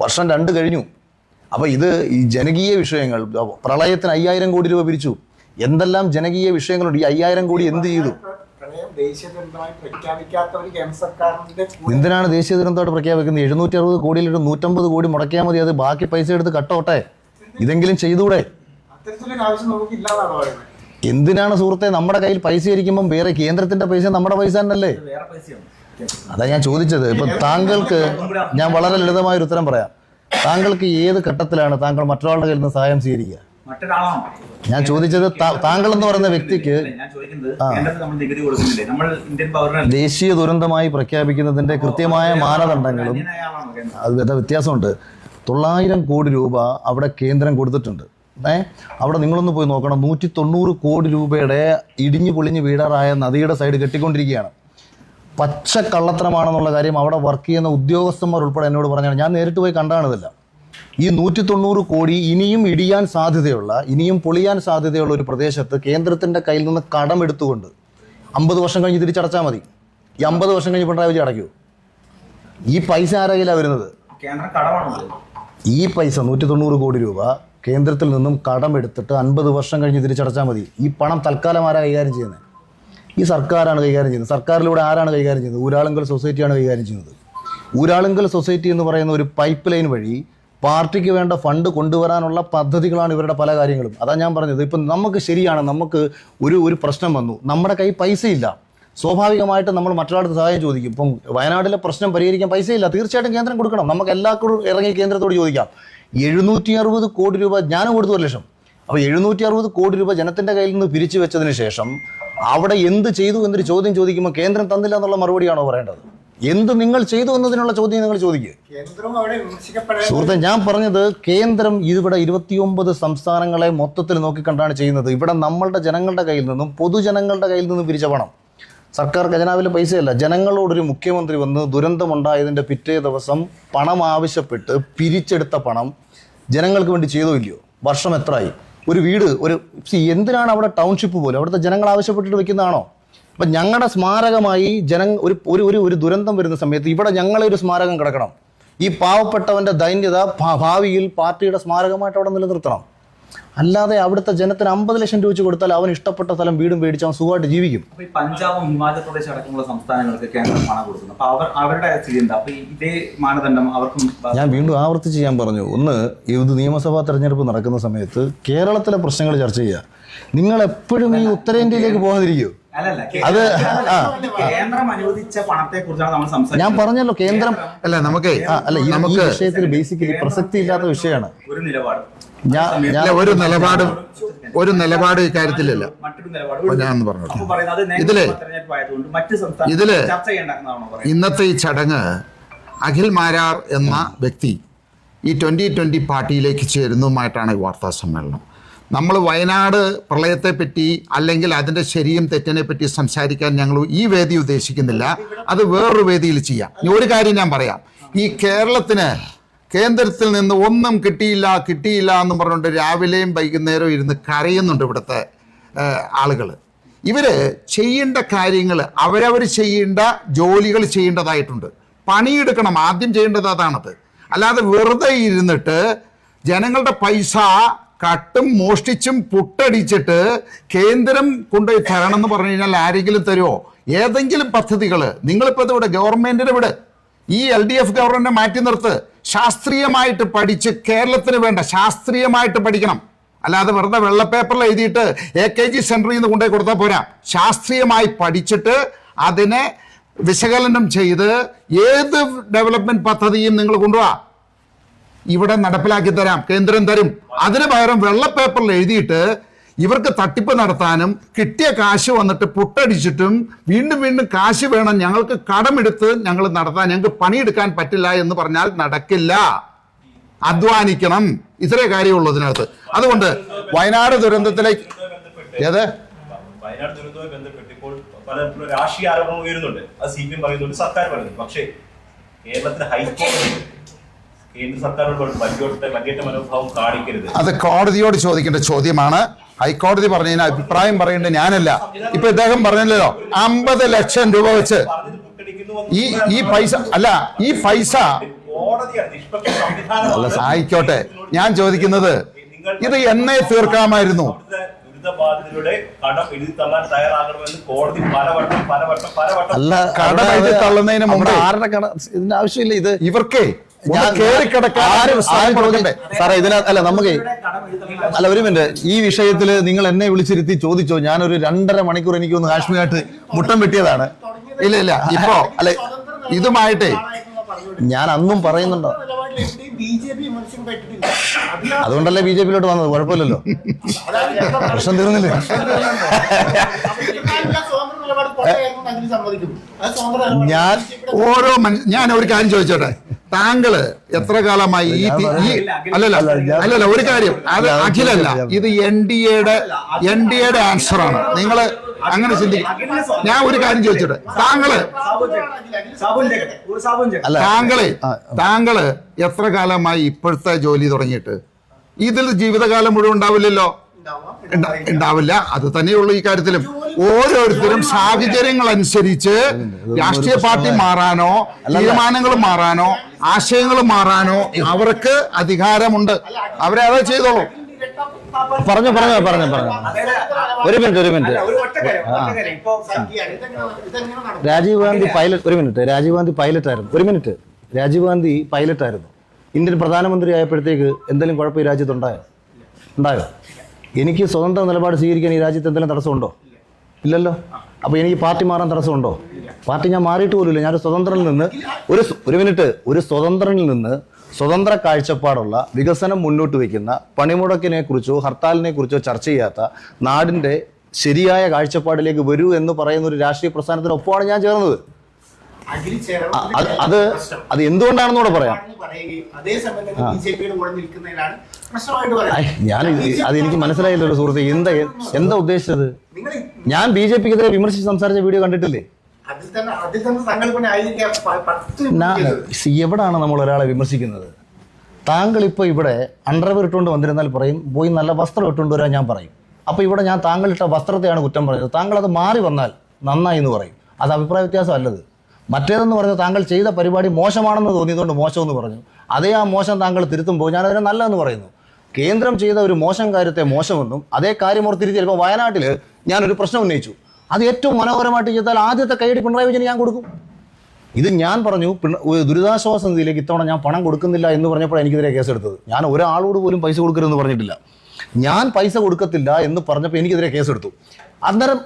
B: വർഷം 2 കഴിഞ്ഞു. അപ്പോൾ ഇത് ഈ ജനകീയ വിഷയങ്ങൾ, പ്രളയത്തിന് 5000 കോടി രൂപ പിരിച്ചു. എന്തെല്ലാം ജനകീയ വിഷയങ്ങളുണ്ട്. ഈ 5000 കോടി എന്ത് ചെയ്തു? എന്തിനാണ് ദേശീയ ദുരന്തമായിട്ട് പ്രഖ്യാപിക്കുന്നത്? 760 കോടിയിൽ ഒരു 150 കോടി മുടക്കിയാൽ മതി. അത് ബാക്കി പൈസ എടുത്ത് കട്ടോട്ടെ. ഇതെങ്കിലും ചെയ്തുകൂടെ? എന്തിനാണ് സുഹൃത്തെ നമ്മുടെ കയ്യിൽ പൈസ ഇരിക്കുമ്പം വേറെ കേന്ദ്രത്തിന്റെ പൈസ നമ്മുടെ പൈസ തന്നെയല്ലേ? അതാ ഞാൻ ചോദിച്ചത്. ഇപ്പൊ താങ്കൾക്ക് ഞാൻ വളരെ ലളിതമായൊരു ഉത്തരം പറയാം. താങ്കൾക്ക് ഏത് ഘട്ടത്തിലാണ് താങ്കൾ മറ്റൊരാളുടെ കയ്യിൽ നിന്ന് സഹായം സ്വീകരിക്കുക? ഞാൻ ചോദിച്ചത് താങ്കൾ എന്ന് പറയുന്ന വ്യക്തിക്ക് ദേശീയ ദുരന്തമായി പ്രഖ്യാപിക്കുന്നതിന്റെ കൃത്യമായ മാനദണ്ഡങ്ങളും അത് വ്യത്യാസമുണ്ട്. 900 കോടി രൂപ അവിടെ കേന്ദ്രം കൊടുത്തിട്ടുണ്ട്. അവിടെ നിങ്ങളൊന്ന് പോയി നോക്കണം. 190 കോടി രൂപയുടെ ഇടിഞ്ഞു പൊളിഞ്ഞ് വീടാറായ നദിയുടെ സൈഡ് കെട്ടിക്കൊണ്ടിരിക്കുകയാണ്. പച്ച കള്ളത്തരമാണെന്നുള്ള കാര്യം അവിടെ വർക്ക് ചെയ്യുന്ന ഉദ്യോഗസ്ഥന്മാർ ഉൾപ്പെടെ എന്നോട് പറഞ്ഞാണ്. ഞാൻ നേരിട്ട് പോയി കണ്ടാണിതല്ല. ഈ 190 കോടി ഇനിയും ഇടിയാൻ സാധ്യതയുള്ള, ഇനിയും പൊളിയാൻ സാധ്യതയുള്ള ഒരു പ്രദേശത്ത് കേന്ദ്രത്തിൻ്റെ കയ്യിൽ നിന്ന് കടമെടുത്തുകൊണ്ട് 50 വർഷം കഴിഞ്ഞ് തിരിച്ചടച്ചാൽ മതി. ഈ 50 വർഷം കഴിഞ്ഞ് പിണറായി വിജയൻ അടയ്ക്കൂ? ഈ പൈസ ആരെങ്കിലാണ് വരുന്നത്? ഈ പൈസ 190 കോടി രൂപ കേന്ദ്രത്തിൽ നിന്നും കടമെടുത്തിട്ട് 50 വർഷം കഴിഞ്ഞ് തിരിച്ചടച്ചാൽ മതി. ഈ പണം തൽക്കാലം ആരാണ് കൈകാര്യം ചെയ്യുന്നത്? ഈ സർക്കാരാണ് കൈകാര്യം ചെയ്യുന്നത്. സർക്കാരിലൂടെ ആരാണ് കൈകാര്യം ചെയ്യുന്നത്? ഊരാളുങ്കൽ സൊസൈറ്റിയാണ് കൈകാര്യം ചെയ്യുന്നത്. ഊരാളുങ്കൽ സൊസൈറ്റി എന്ന് പറയുന്ന ഒരു പൈപ്പ് ലൈൻ വഴി പാർട്ടിക്ക് വേണ്ട ഫണ്ട് കൊണ്ടുവരാനുള്ള പദ്ധതികളാണ് ഇവരുടെ പല കാര്യങ്ങളും. അതാണ് ഞാൻ പറഞ്ഞത്. ഇപ്പം നമുക്ക് ശരിയാണ്, നമുക്ക് ഒരു പ്രശ്നം വന്നു, നമ്മുടെ കയ്യിൽ പൈസയില്ല. സ്വാഭാവികമായിട്ട് നമ്മൾ മറ്റൊരാളുടെ സഹായം ചോദിക്കും. ഇപ്പം വയനാട്ടിലെ പ്രശ്നം പരിഹരിക്കാൻ പൈസയില്ല, തീർച്ചയായിട്ടും കേന്ദ്രം കൊടുക്കണം. നമുക്ക് എല്ലാവർക്കും ഇറങ്ങി കേന്ദ്രത്തോട് ചോദിക്കാം. 760 കോടി രൂപ ഞാനും കൊടുത്തു 1 ലക്ഷം. അപ്പോൾ 760 കോടി രൂപ ജനത്തിൻ്റെ കയ്യിൽ നിന്ന് പിരിച്ചു വെച്ചതിന് ശേഷം അവിടെ എന്ത് ചെയ്തു എന്നൊരു ചോദ്യം ചോദിക്കുമ്പോൾ കേന്ദ്രം തന്നില്ല എന്നുള്ള മറുപടിയാണോ പറയേണ്ടത്? എന്ത് നിങ്ങൾ ചെയ്തു എന്നതിനുള്ള ചോദ്യം നിങ്ങൾ ചോദിക്കുക. സുഹൃത്തെ, ഞാൻ പറഞ്ഞത് കേന്ദ്രം ഇവിടെ 29 സംസ്ഥാനങ്ങളെ മൊത്തത്തിൽ നോക്കിക്കണ്ടാണ് ചെയ്യുന്നത്. ഇവിടെ നമ്മളുടെ ജനങ്ങളുടെ കയ്യിൽ നിന്നും പൊതുജനങ്ങളുടെ കയ്യിൽ നിന്നും പിരിച്ച പണം, സർക്കാർ ഖജനാവിലെ പൈസയല്ല. ജനങ്ങളോടൊരു മുഖ്യമന്ത്രി വന്ന് ദുരന്തമുണ്ടായതിൻ്റെ പിറ്റേ ദിവസം പണം ആവശ്യപ്പെട്ട് പിരിച്ചെടുത്ത പണം ജനങ്ങൾക്ക് വേണ്ടി ചെയ്തോ ഇല്ലയോ? വർഷം എത്രയായി? ഒരു വീട്, എന്തിനാണ് അവിടെ ടൗൺഷിപ്പ് പോലും? അവിടുത്തെ ജനങ്ങൾ ആവശ്യപ്പെട്ടിട്ട് വെക്കുന്നതാണോ? അപ്പം ഞങ്ങളുടെ സ്മാരകമായി ഒരു ദുരന്തം വരുന്ന സമയത്ത് ഇവിടെ ഞങ്ങളെ ഒരു സ്മാരകം കിടക്കണം. ഈ പാവപ്പെട്ടവൻ്റെ ദൈന്യത ഭാവിയിൽ പാർട്ടിയുടെ സ്മാരകമായിട്ട് അവിടെ നിലനിർത്തണം. അല്ലാതെ അവിടുത്തെ ജനത്തിന് 50 ലക്ഷം രൂപ വെച്ച് കൊടുത്താൽ അവൻ ഇഷ്ടപ്പെട്ട സ്ഥലം വീടും മേടിച്ച് അവൻ സുഖമായിട്ട് ജീവിക്കും.
F: പഞ്ചാബും ഹിമാചൽ പ്രദേശ് അടക്കമുള്ള സംസ്ഥാനങ്ങൾക്ക് കേന്ദ്രം പണം കൊടുക്കുന്നു. അപ്പൊ അവരുടെ സ്ഥിതി എന്താ? അപ്പൊ ഇതേ മാനദണ്ഡം അവർക്കും? ഞാൻ
B: വീണ്ടും ആവർത്തിച്ച് ഞാൻ പറഞ്ഞു, ഒന്ന്, ഇത് നിയമസഭാ തെരഞ്ഞെടുപ്പ് നടക്കുന്ന സമയത്ത് കേരളത്തിലെ പ്രശ്നങ്ങൾ ചർച്ച ചെയ്യുക. നിങ്ങൾ എപ്പോഴും ഈ ഉത്തരേന്ത്യയിലേക്ക് പോകാതിരിക്കൂ. അത്
F: കേന്ദ്രം അനുവദിച്ച പണത്തെ കുറിച്ചാണ് നമ്മൾ സംസാരിക്കുന്നത്.
B: ഞാൻ പറഞ്ഞല്ലോ, കേന്ദ്രം
A: അല്ല നമുക്ക്
B: ഈ വിഷയത്തിൽ ബേസിക്കലി പ്രസക്തി ഇല്ലാത്ത വിഷയമാണ്.
F: ഒരു നിലപാട്
A: ഒരു നിലപാട് ഇക്കാര്യത്തിലല്ല. ഞാൻ പറഞ്ഞു ഇതില് ഇന്നത്തെ ഈ ചടങ്ങ് അഖിൽ മാരാർ എന്ന വ്യക്തി ഈ 2020 പാർട്ടിയിലേക്ക് ചേരുന്നതുമായിട്ടാണ് ഈ വാർത്താ സമ്മേളനം. നമ്മൾ വയനാട് പ്രളയത്തെപ്പറ്റി അല്ലെങ്കിൽ അതിൻ്റെ ശരിയും തെറ്റിനെ പറ്റി സംസാരിക്കാൻ ഞങ്ങൾ ഈ വേദി ഉദ്ദേശിക്കുന്നില്ല. അത് വേറൊരു വേദിയിൽ ചെയ്യാം. ഒരു കാര്യം ഞാൻ പറയാം. ഈ കേരളത്തിന് കേന്ദ്രത്തിൽ നിന്ന് ഒന്നും കിട്ടിയില്ല എന്ന് പറഞ്ഞുകൊണ്ട് രാവിലെയും വൈകുന്നേരവും ഇരുന്ന് കരയുന്നുണ്ട് ഇവിടുത്തെ ആളുകൾ. ഇവർ ചെയ്യേണ്ട കാര്യങ്ങൾ, അവരവർ ചെയ്യേണ്ട ജോലികൾ ചെയ്യേണ്ടതായിട്ടുണ്ട്. പണിയെടുക്കണം, ആദ്യം ചെയ്യേണ്ടത് അതാണത്. അല്ലാതെ വെറുതെ ഇരുന്നിട്ട് ജനങ്ങളുടെ പൈസ കട്ടും മോഷ്ടിച്ചും പുട്ടടിച്ചിട്ട് കേന്ദ്രം കൊണ്ടുപോയി തരണം എന്ന് പറഞ്ഞു കഴിഞ്ഞാൽ ആരെങ്കിലും തരുമോ? ഏതെങ്കിലും പദ്ധതികൾ നിങ്ങളിപ്പോൾ ഇതിവിടെ ഗവൺമെൻറ്റിന് വിട്, ഈ LDF ഗവൺമെൻറ്റിനെ മാറ്റി നിർത്ത്. ശാസ്ത്രീയമായിട്ട് പഠിച്ച് കേരളത്തിന് വേണ്ട ശാസ്ത്രീയമായിട്ട് പഠിക്കണം. അല്ലാതെ വെറുതെ വെള്ളപ്പേപ്പറിൽ എഴുതിയിട്ട് AKG സെന്ററിൽ നിന്ന് കൊണ്ടുപോയി കൊടുത്താൽ പോരാ. ശാസ്ത്രീയമായി പഠിച്ചിട്ട് അതിനെ വിശകലനം ചെയ്ത് ഏത് ഡെവലപ്മെന്റ് പദ്ധതിയും നിങ്ങൾ കൊണ്ടുപോവാ, ഇവിടെ നടപ്പിലാക്കി തരാം, കേന്ദ്രം തരും. അതിന് പകരം വെള്ളപ്പേപ്പറിൽ എഴുതിയിട്ട് ഇവർക്ക് തട്ടിപ്പ് നടത്താനും കിട്ടിയ കാശ് വന്നിട്ട് പുട്ടടിച്ചിട്ടും വീണ്ടും വീണ്ടും കാശ് വേണം, ഞങ്ങൾക്ക് കടമെടുത്ത് ഞങ്ങൾ നടത്താൻ, ഞങ്ങൾക്ക് പണിയെടുക്കാൻ പറ്റില്ല എന്ന് പറഞ്ഞാൽ നടക്കില്ല. അധ്വാനിക്കണം, ഇത്രേ കാര്യമുള്ളൂ ഇതിനകത്ത്. അതുകൊണ്ട് വയനാട് ദുരന്തത്തിലേക്ക് ഏത്
G: വയനാട് ദുരന്തവുമായി ബന്ധപ്പെട്ട് ഇപ്പോൾ പല രാഷ്ട്രീയ ആരോപണങ്ങൾ ഉയരുന്നുണ്ട്. അത് CPM പറയുന്നുണ്ട്, സർക്കാർ പറയുന്നുണ്ട്. പക്ഷേ കേരളത്തിലെ ഹൈക്കോടതി കേന്ദ്ര സർക്കാരോട് വലിയേറ്റ മനോഭാവം കാണിക്കരുത്.
A: അത് കോടതിയോട് ചോദിക്കേണ്ട ചോദ്യമാണ്. ഹൈക്കോടതി പറഞ്ഞതിന് അഭിപ്രായം പറയേണ്ടത് ഞാനല്ല. ഇപ്പൊ ഇദ്ദേഹം പറഞ്ഞല്ലോ 50 ലക്ഷം രൂപ വെച്ച് ഈ പൈസ അല്ല, ഈ പൈസ ആയിക്കോട്ടെ. ഞാൻ ചോദിക്കുന്നത് ഇത് എന്നേ തീർക്കാമായിരുന്നു.
G: ദുരിതബാധിതരുടെ കടം എഴുതി തള്ളാൻ തയ്യാറാകണമെന്ന് കോടതി പലവട്ടം
B: അല്ല,
A: കടം എഴുതി തള്ളുന്നതിന് മുമ്പ്
B: ആരുടെ ഇതിന്റെ ആവശ്യമില്ല. ഇത്
A: ഇവർക്കേ
B: സാറേ ഇതിനകത്ത് അല്ല നമുക്ക് അല്ല ഒരു മിനിറ്റ്, ഈ വിഷയത്തിൽ നിങ്ങൾ എന്നെ വിളിച്ചിരുത്തി ചോദിച്ചോ. ഞാനൊരു 2.5 മണിക്കൂർ എനിക്കൊന്ന് കാശ്മീരായിട്ട് മുട്ടം വെട്ടിയതാണ്.
A: ഇല്ല ഇപ്പോ അല്ലെ ഇതുമായിട്ടേ
B: ഞാൻ അന്നും പറയുന്നുണ്ടോ, അതുകൊണ്ടല്ലേ BJP-യിലോട്ട് വന്നത്. കുഴപ്പമില്ലല്ലോ, പ്രശ്നം തീർന്നില്ലേ?
A: ഞാൻ ഒരു കാര്യം ചോദിച്ചോട്ടെ, താങ്കള് എത്ര കാലമായി അല്ലല്ല ഒരു കാര്യം, അത് അഖിലല്ല, ഇത് NDAയുടെ ആൻസർ ആണ്. നിങ്ങള് അങ്ങനെ ചിന്തിക്കും. ഞാൻ ഒരു കാര്യം ചോദിച്ചോട്ടെ, താങ്കള് എത്ര കാലമായി ഇപ്പോഴത്തെ ജോലി തുടങ്ങിയിട്ട്? ഇതിൽ ജീവിതകാലം മുഴുവൻ ഉണ്ടാവില്ലല്ലോ, ഉണ്ടാവില്ല. അത് തന്നെയുള്ളൂ ഈ കാര്യത്തിലും. ഓരോരുത്തരും സാഹചര്യങ്ങൾ അനുസരിച്ച് രാഷ്ട്രീയ പാർട്ടി മാറാനോ തീരുമാനങ്ങൾ മാറാനോ ആശയങ്ങൾ മാറാനോ അവർക്ക് അധികാരമുണ്ട്. അവരെ അത് ചെയ്തോളൂ.
B: പറഞ്ഞു ഒരു മിനിറ്റ് രാജീവ് ഗാന്ധി പൈലറ്റ് ആയിരുന്നു. ഇന്ത്യൻ പ്രധാനമന്ത്രി ആയപ്പോഴത്തേക്ക് എന്തെങ്കിലും കുഴപ്പം ഈ രാജ്യത്തുണ്ടായോ? എനിക്ക് സ്വതന്ത്ര നിലപാട് സ്വീകരിക്കാൻ ഈ രാജ്യത്ത് എന്തെങ്കിലും തടസ്സമുണ്ടോ? ഇല്ലല്ലോ. അപ്പോൾ എനിക്ക് പാർട്ടി മാറാൻ തടസ്സമുണ്ടോ? പാർട്ടി ഞാൻ മാറിയിട്ട് പോലുമില്ല. ഞാനൊരു സ്വതന്ത്രനിൽ നിന്ന് ഒരു സ്വതന്ത്രനിൽ നിന്ന് സ്വതന്ത്ര കാഴ്ചപ്പാടുള്ള വികസനം മുന്നോട്ട് വയ്ക്കുന്ന, പണിമുടക്കിനെ കുറിച്ചോ ഹർത്താലിനെ കുറിച്ചോ ചർച്ച ചെയ്യാത്ത, നാടിൻ്റെ ശരിയായ കാഴ്ചപ്പാടിലേക്ക് വരൂ എന്ന് പറയുന്ന ഒരു രാഷ്ട്രീയ പ്രസ്ഥാനത്തിനൊപ്പമാണ് ഞാൻ ചേർന്നത്. അത് എന്തുകൊണ്ടാണെന്ന് കൂടെ പറയാം. ഞാൻ അതെനിക്ക് മനസ്സിലായില്ലല്ലോ സുഹൃത്തെ, എന്താ ഉദ്ദേശിച്ചത്? ഞാൻ BJP-ക്കെതിരെ വിമർശിച്ച് സംസാരിച്ച വീഡിയോ കണ്ടിട്ടില്ലേ? എവിടാണ് നമ്മൾ ഒരാളെ വിമർശിക്കുന്നത്? താങ്കൾ ഇപ്പോൾ ഇവിടെ അണ്ടർവെയർ ഇട്ടുകൊണ്ട് വന്നിരുന്നാൽ പറയും, പോയി നല്ല വസ്ത്രം ഇട്ടുകൊണ്ട് വരാൻ ഞാൻ പറയും. അപ്പോൾ ഇവിടെ ഞാൻ താങ്കൾ ഇട്ട വസ്ത്രത്തെയാണ് കുറ്റം പറയുന്നത്. താങ്കൾ അത് മാറി വന്നാൽ നന്നായി എന്ന് പറയും. അത് അഭിപ്രായ വ്യത്യാസം അല്ലത്. മറ്റേതെന്ന് പറഞ്ഞാൽ താങ്കൾ ചെയ്ത പരിപാടി മോശമാണെന്ന് തോന്നിയതുകൊണ്ട് മോശമെന്ന് പറഞ്ഞു. അതേ ആ മോശം താങ്കൾ തിരുത്തുമ്പോൾ ഞാൻ അതിനെ നല്ലതെന്ന് പറയുന്നു. കേന്ദ്രം ചെയ്ത ഒരു മോശം കാര്യത്തെ മോശമെന്നും അതേ കാര്യം ഓർത്തിരിച്ച് ചിലപ്പോൾ വയനാട്ടിൽ ഞാനൊരു പ്രശ്നം ഉന്നയിച്ചു, അത് ഏറ്റവും മനോഹരമായിട്ട് ചെയ്താൽ ആദ്യത്തെ കൈയടി പിണറായി വിജയന് ഞാൻ കൊടുക്കും. ഇത് ഞാൻ പറഞ്ഞു ദുരിതാശ്വാസ നിധിയിലേക്ക് ഇത്തവണ ഞാൻ പണം കൊടുക്കുന്നില്ല എന്ന് പറഞ്ഞപ്പോൾ എനിക്കെതിരെ കേസെടുത്തത്. ഞാൻ ഒരാളോട് പോലും പൈസ കൊടുക്കരുതെന്ന് പറഞ്ഞിട്ടില്ല. ഞാൻ പൈസ കൊടുക്കത്തില്ല എന്ന് പറഞ്ഞപ്പോൾ എനിക്കെതിരെ കേസെടുത്തു. അന്നേരം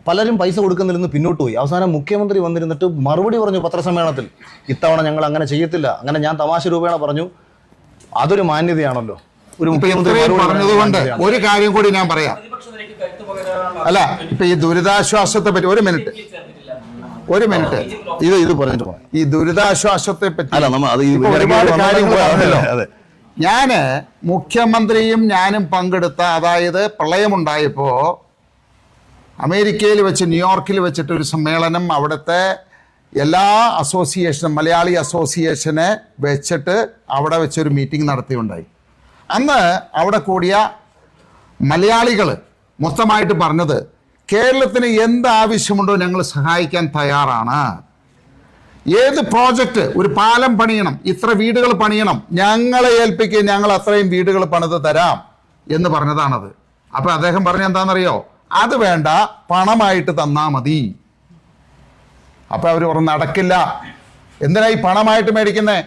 B: പലരും പൈസ കൊടുക്കുന്നില്ലെന്ന് പിന്നോട്ട് പോയി. അവസാനം മുഖ്യമന്ത്രി വന്നിരുന്നിട്ട് മറുപടി പറഞ്ഞു പത്രസമ്മേളനത്തിൽ, ഇത്തവണ ഞങ്ങൾ അങ്ങനെ ചെയ്യത്തില്ല. അങ്ങനെ ഞാൻ തമാശ രൂപേണ പറഞ്ഞു. അതൊരു മാന്യതയാണല്ലോ ഒരു മുഖ്യമന്ത്രി
A: പറഞ്ഞതുകൊണ്ട്. ഒരു കാര്യം കൂടി ഞാൻ പറയാം. അല്ല, ഇപ്പൊ ഈ ദുരിതാശ്വാസത്തെ പറ്റി ഒരു മിനിറ്റ്
B: ഇത് പറഞ്ഞിട്ട് പോകാം.
A: ഈ ദുരിതാശ്വാസത്തെ പറ്റി
B: ഒരുപാട്
A: കാര്യങ്ങൾ പറഞ്ഞല്ലോ. ഞാന് മുഖ്യമന്ത്രിയും ഞാനും പങ്കെടുത്ത, അതായത് പ്രളയമുണ്ടായപ്പോ അമേരിക്കയിൽ വെച്ച് ന്യൂയോർക്കിൽ വെച്ചിട്ട് ഒരു സമ്മേളനം, അവിടുത്തെ എല്ലാ അസോസിയേഷനും മലയാളി അസോസിയേഷനെ വെച്ചിട്ട് അവിടെ വെച്ചൊരു മീറ്റിംഗ് നടത്തിയുണ്ടായി. അന്ന് അവിടെ കൂടിയ മലയാളികൾ മൊത്തമായിട്ട് പറഞ്ഞത്, കേരളത്തിന് എന്ത് ആവശ്യമുണ്ടോ ഞങ്ങൾ സഹായിക്കാൻ തയ്യാറാണ്. ഏത് പ്രോജക്റ്റ്, ഒരു പാലം പണിയണം, ഇത്ര വീടുകൾ പണിയണം, ഞങ്ങളെ ഏൽപ്പിക്കുക, ഞങ്ങൾ അത്രയും വീടുകൾ പണിത് തരാം എന്ന് പറഞ്ഞതാണത്. അപ്പൊ അദ്ദേഹം പറഞ്ഞ എന്താണെന്നറിയോ? അത് വേണ്ട, പണമായിട്ട് തന്നാ മതി. അപ്പൊ അവർ പറഞ്ഞു നടക്കില്ല. എന്തിനാ ഈ പണമായിട്ട് മേടിക്കുന്നേ?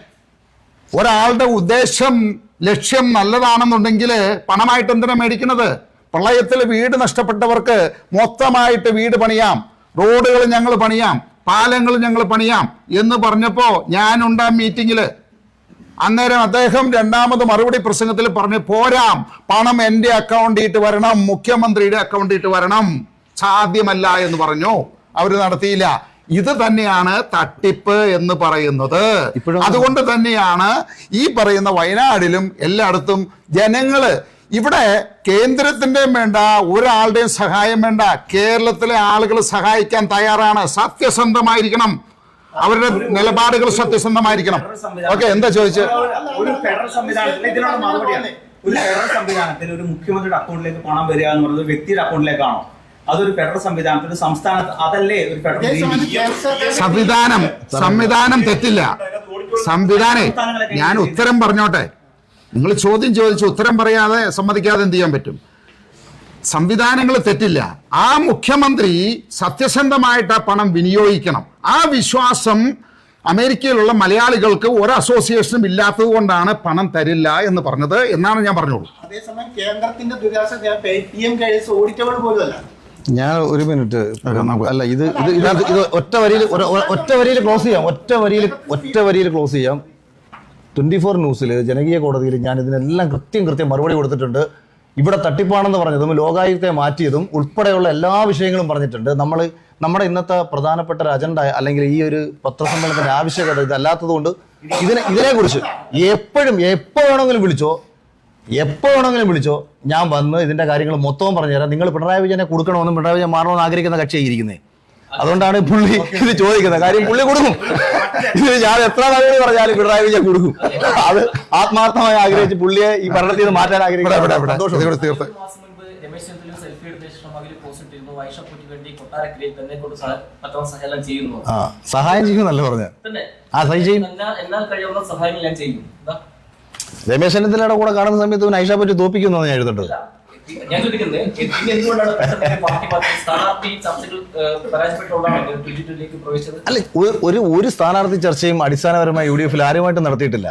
A: ഒരാളുടെ ഉദ്ദേശം ലക്ഷ്യം നല്ലതാണെന്നുണ്ടെങ്കിൽ പണമായിട്ട് എന്തിനാ മേടിക്കുന്നത്? പ്രളയത്തിൽ വീട് നഷ്ടപ്പെട്ടവർക്ക് മൊത്തമായിട്ട് വീട് പണിയാം, റോഡുകൾ ഞങ്ങൾ പണിയാം, പാലങ്ങൾ ഞങ്ങൾ പണിയാം എന്ന് പറഞ്ഞപ്പോൾ ഞാനുണ്ട് ആ മീറ്റിങ്ങിൽ. അന്നേരം അദ്ദേഹം രണ്ടാമത് മറുപടി പ്രസംഗത്തിൽ പറഞ്ഞു, പോരാം, പണം എൻ്റെ അക്കൗണ്ടിട്ട് വരണം, മുഖ്യമന്ത്രിയുടെ അക്കൗണ്ടിട്ട് വരണം, സാധ്യമല്ല എന്ന് പറഞ്ഞു. അവർ നടത്തിയില്ല. ഇത് തന്നെയാണ് തട്ടിപ്പ് എന്ന് പറയുന്നത്. അതുകൊണ്ട് തന്നെയാണ് ഈ പറയുന്ന വയനാടിലും എല്ലായിടത്തും ജനങ്ങള്, ഇവിടെ കേന്ദ്രത്തിന്റെയും വേണ്ട, ഒരാളുടെയും സഹായം വേണ്ട, കേരളത്തിലെ ആളുകൾ സഹായിക്കാൻ തയ്യാറാണ്. സത്യസന്ധമായിരിക്കണം, അവരുടെ നിലപാടുകൾ സത്യസന്ധമായിരിക്കണം. ഓക്കെ, എന്താ ചോദിച്ചത്?
F: ഒരു ഫെഡറൽ സംവിധാനത്തിൽ ഇതിനുള്ള മറുപടിയാണ്. ഒരു ഫെഡറൽ സംവിധാനത്തിൽ ഒരു മുഖ്യമന്ത്രിയുടെ അക്കൗണ്ടിലേക്ക് പണം വരിക എന്ന് പറയുന്നത് വ്യക്തിയുടെ അക്കൗണ്ടിലേക്കാണോ? അതൊരു ഫെഡറൽ സംവിധാനത്തിൽ സംസ്ഥാനത്ത് അതല്ലേ ഒരു ഫെഡറൽ
A: സംവിധാനം തെറ്റില്ല. ഞാൻ ഉത്തരം പറഞ്ഞോട്ടെ. നിങ്ങൾ ചോദ്യം ചോദിച്ച് ഉത്തരം പറയാതെ സമ്മതിക്കാതെ എന്ത് ചെയ്യാൻ പറ്റും? സംവിധാനങ്ങൾ തെറ്റില്ല. ആ മുഖ്യമന്ത്രി സത്യസന്ധമായിട്ട് ആ പണം വിനിയോഗിക്കണം. ആ വിശ്വാസം അമേരിക്കയിലുള്ള മലയാളികൾക്ക് ഒരു അസോസിയേഷനും ഇല്ലാത്തത് കൊണ്ടാണ് പണം തരില്ല എന്ന് പറഞ്ഞത് എന്നാണ് ഞാൻ പറഞ്ഞോളൂ.
D: അതേസമയം കേന്ദ്രത്തിന്റെ ദുരിതാശ്വാസ PM കേസ് ഓഡിറ്റബിൾ പോലും അല്ല.
B: ഞാൻ ഒരു മിനിറ്റ് അല്ല, ഇത് ഒറ്റ വരിയിൽ ക്ലോസ് ചെയ്യാം. 24 ന്യൂസിൽ ജനകീയ കോടതിയിൽ ഞാൻ ഇതിനെല്ലാം കൃത്യം മറുപടി കൊടുത്തിട്ടുണ്ട്. ഇവിടെ തട്ടിപ്പാണെന്ന് പറഞ്ഞതും ലോകായുക്തയെ മാറ്റിയതും ഉൾപ്പെടെയുള്ള എല്ലാ വിഷയങ്ങളും പറഞ്ഞിട്ടുണ്ട്. നമ്മുടെ ഇന്നത്തെ പ്രധാനപ്പെട്ട ഒരു അജണ്ട അല്ലെങ്കിൽ ഈ ഒരു പത്രസമ്മേളനത്തിന്റെ ആവശ്യകത ഇതല്ലാത്തത് കൊണ്ട് ഇതിനെക്കുറിച്ച് എപ്പോ വേണമെങ്കിലും വിളിച്ചോ, ഞാൻ വന്ന് ഇതിന്റെ കാര്യങ്ങൾ മൊത്തവും പറഞ്ഞുതരാം. നിങ്ങൾ പിണറായി വിജയനെ കൊടുക്കണമെന്നും പിണറായി വിജയൻ മാറണമെന്ന് ആഗ്രഹിക്കുന്ന കക്ഷിയായിരിക്കുന്നത്. അതുകൊണ്ടാണ് പുള്ളി ഇത് ചോദിക്കുന്നത്. കാര്യം പുള്ളി കൊടുക്കും. ഇത് ഞാൻ എത്ര നടപടി പറഞ്ഞാലും പിണറായി വിജയൻ കൊടുക്കും. അത് ആത്മാർത്ഥമായി ആഗ്രഹിച്ച് പുള്ളിയെ ഈ ഭരണത്തിൽ നിന്ന് മാറ്റാൻ ആഗ്രഹിക്കുന്നത്. സഹായം ചെയ്യുന്നല്ല പറഞ്ഞത്. രമേശ് ചെന്നിത്തലയുടെ കൂടെ കാണുന്ന സമയത്ത് ഐഷ പറ്റി തോപ്പിക്കുന്നതാണ് ഞാൻ എഴുതേണ്ടത്.
H: ഞാൻ ചോദിക്കുന്നത് എന്തുകൊണ്ടാണ്
B: അല്ല, ഒരു സ്ഥാനാർത്ഥി ചർച്ചയും അടിസ്ഥാനപരമായി UDF ആരുമായിട്ട് നടത്തിയിട്ടില്ല.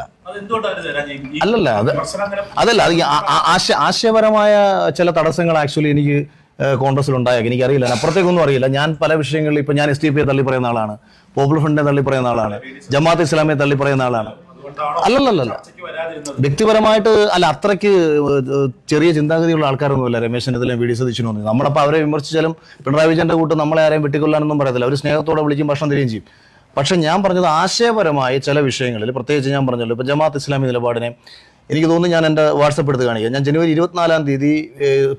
B: അതല്ല ആശയപരമായ ചില തടസ്സങ്ങൾ ആക്ച്വലി എനിക്ക് കോൺഗ്രസിൽ ഉണ്ടായേക്കും. എനിക്കറിയില്ല, അപ്പുറത്തേക്കൊന്നും അറിയില്ല. ഞാൻ പല വിഷയങ്ങളിൽ ഇപ്പൊ ഞാൻ SDPയെ തള്ളി പറയുന്ന ആളാണ്, പോപ്പുലർ ഫ്രണ്ടിനെ തള്ളി പറയുന്ന ആളാണ്, ജമാഅത്ത് ഇസ്ലാമിയെ തള്ളി പറയുന്ന ആളാണ്. അല്ലല്ല, വ്യക്തിപരമായിട്ട് അല്ല, അത്രയ്ക്ക് ചെറിയ ചിന്താഗതിയുള്ള ആൾക്കാരൊന്നുമില്ല രമേശ് ചെന്നിത്തലയും VD സതീശനും. നമ്മളപ്പോൾ അവരെ വിമർശിച്ചാലും പിണറായി വിജയന്റെ കൂട്ട് നമ്മളെ ആരെയും വെട്ടിക്കൊല്ലാനൊന്നും പറയത്തില്ല. അവർ സ്നേഹത്തോടെ വിളിക്കും, ഭക്ഷണം തരികയും ചെയ്യും. പക്ഷെ ഞാൻ പറഞ്ഞത് ആശയപരമായ ചില വിഷയങ്ങളിൽ, പ്രത്യേകിച്ച് ഞാൻ പറഞ്ഞല്ലോ ഇപ്പൊ ജമാഅത്ത് ഇസ്ലാമി നിലപാടിനെ എനിക്ക് തോന്നുന്നു, ഞാൻ എൻ്റെ വാട്സപ്പ് എടുത്ത് കാണിക്കുക. ഞാൻ ജനുവരി 24-ാം തീയതി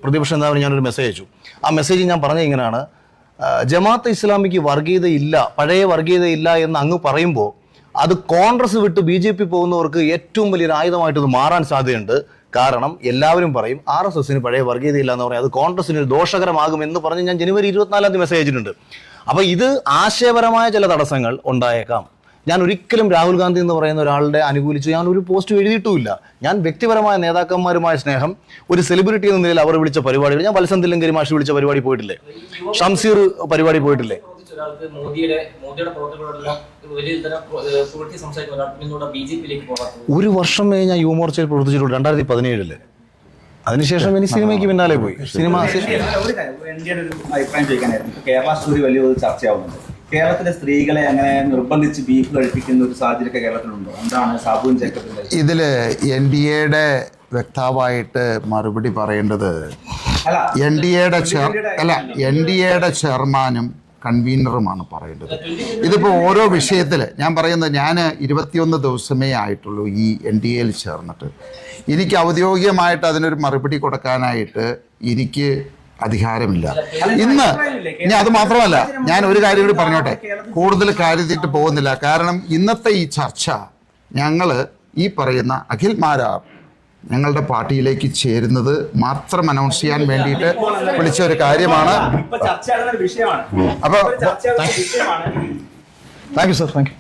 B: പ്രതിപക്ഷ നേതാവിന് ഞാനൊരു മെസ്സേജ് അയച്ചു. ആ മെസ്സേജ് ഞാൻ പറഞ്ഞത് ഇങ്ങനെയാണ്: ജമാഅത്ത് ഇസ്ലാമിക്ക് വർഗീയതയില്ല, പഴയ വർഗീയതയില്ല എന്ന് അങ്ങ് പറയുമ്പോൾ അത് കോൺഗ്രസ് വിട്ട് BJP പോകുന്നവർക്ക് ഏറ്റവും വലിയൊരു ആയുധമായിട്ട് ഇത് മാറാൻ സാധ്യതയുണ്ട്. കാരണം എല്ലാവരും പറയും RSSന് പഴയ വർഗീയതയില്ല എന്ന് പറയും, അത് കോൺഗ്രസിന് ദോഷകരമാകും എന്ന് പറഞ്ഞ് ഞാൻ ജനുവരി 24-ാം തീയതി മെസ്സേജ് അയച്ചിട്ടുണ്ട്. അപ്പോൾ ഇത് ആശയപരമായ ചില തടസ്സങ്ങൾ ഉണ്ടായേക്കാം. ഞാൻ ഒരിക്കലും രാഹുൽ ഗാന്ധി എന്ന് പറയുന്ന ഒരാളുടെ അനുകൂലിച്ച് ഞാൻ ഒരു പോസ്റ്റ് എഴുതിയിട്ടുമില്ല. ഞാൻ വ്യക്തിപരമായ നേതാക്കന്മാരുമായ സ്നേഹം, ഒരു സെലിബ്രിറ്റി എന്ന നിലയിൽ അവർ വിളിച്ച പരിപാടികൾ, ഞാൻ വത്സൻ തില്ലങ്കേരി മാഷി വിളിച്ച പരിപാടി പോയിട്ടില്ലേ, ഷംസീർ പരിപാടി പോയിട്ടില്ലേ, ഒരു വർഷമേ ഞാൻ യുവമോർച്ചയിൽ പ്രവർത്തിച്ചിട്ടുള്ളൂ, 2017. അതിനുശേഷം ഇനി സിനിമയ്ക്ക് പിന്നാലെ പോയി.
F: അഭിപ്രായം ചോദിക്കാനായിരുന്നു. കേരള സ്റ്റുഡിയോ വലിയൊരു ചർച്ചയാവുന്നുണ്ട്. കേരളത്തിലെ സ്ത്രീകളെ അങ്ങനെ നിർബന്ധിച്ച് ബീഫ് കഴിപ്പിക്കുന്ന ഒരു സാഹചര്യമൊക്കെ കേരളത്തിലുണ്ടോ? എന്താണ് സാബുവും ജേക്കബിന്റെ
A: ഇതില് NDAയുടെ വ്യക്തമായിട്ട് മറുപടി പറയേണ്ടത് NDAയുടെ ചെയർമാനും കൺവീനറുമാണ് പറയേണ്ടത്. ഇതിപ്പോൾ ഓരോ വിഷയത്തിൽ ഞാൻ പറയുന്നത്, ഞാൻ 21 ദിവസമേ ആയിട്ടുള്ളൂ ഈ NDAയിൽ ചേർന്നിട്ട്. എനിക്ക് ഔദ്യോഗികമായിട്ട് അതിനൊരു മറുപടി കൊടുക്കാനായിട്ട് എനിക്ക് അധികാരമില്ല ഇന്ന്. ഇനി അത് മാത്രമല്ല, ഞാൻ ഒരു കാര്യം കൂടി പറഞ്ഞോട്ടെ, കൂടുതൽ കാര്യത്തിട്ട് പോകുന്നില്ല. കാരണം ഇന്നത്തെ ഈ ചർച്ച ഞങ്ങൾ ഈ പറയുന്ന അഖിൽ മാരാർ ഞങ്ങളുടെ പാർട്ടിയിലേക്ക് ചേരുന്നത് മാത്രം അനൗൺസ് ചെയ്യാൻ വേണ്ടിയിട്ട് വിളിച്ച ഒരു കാര്യമാണ്. അപ്പോൾ
B: thank you sir, thank you.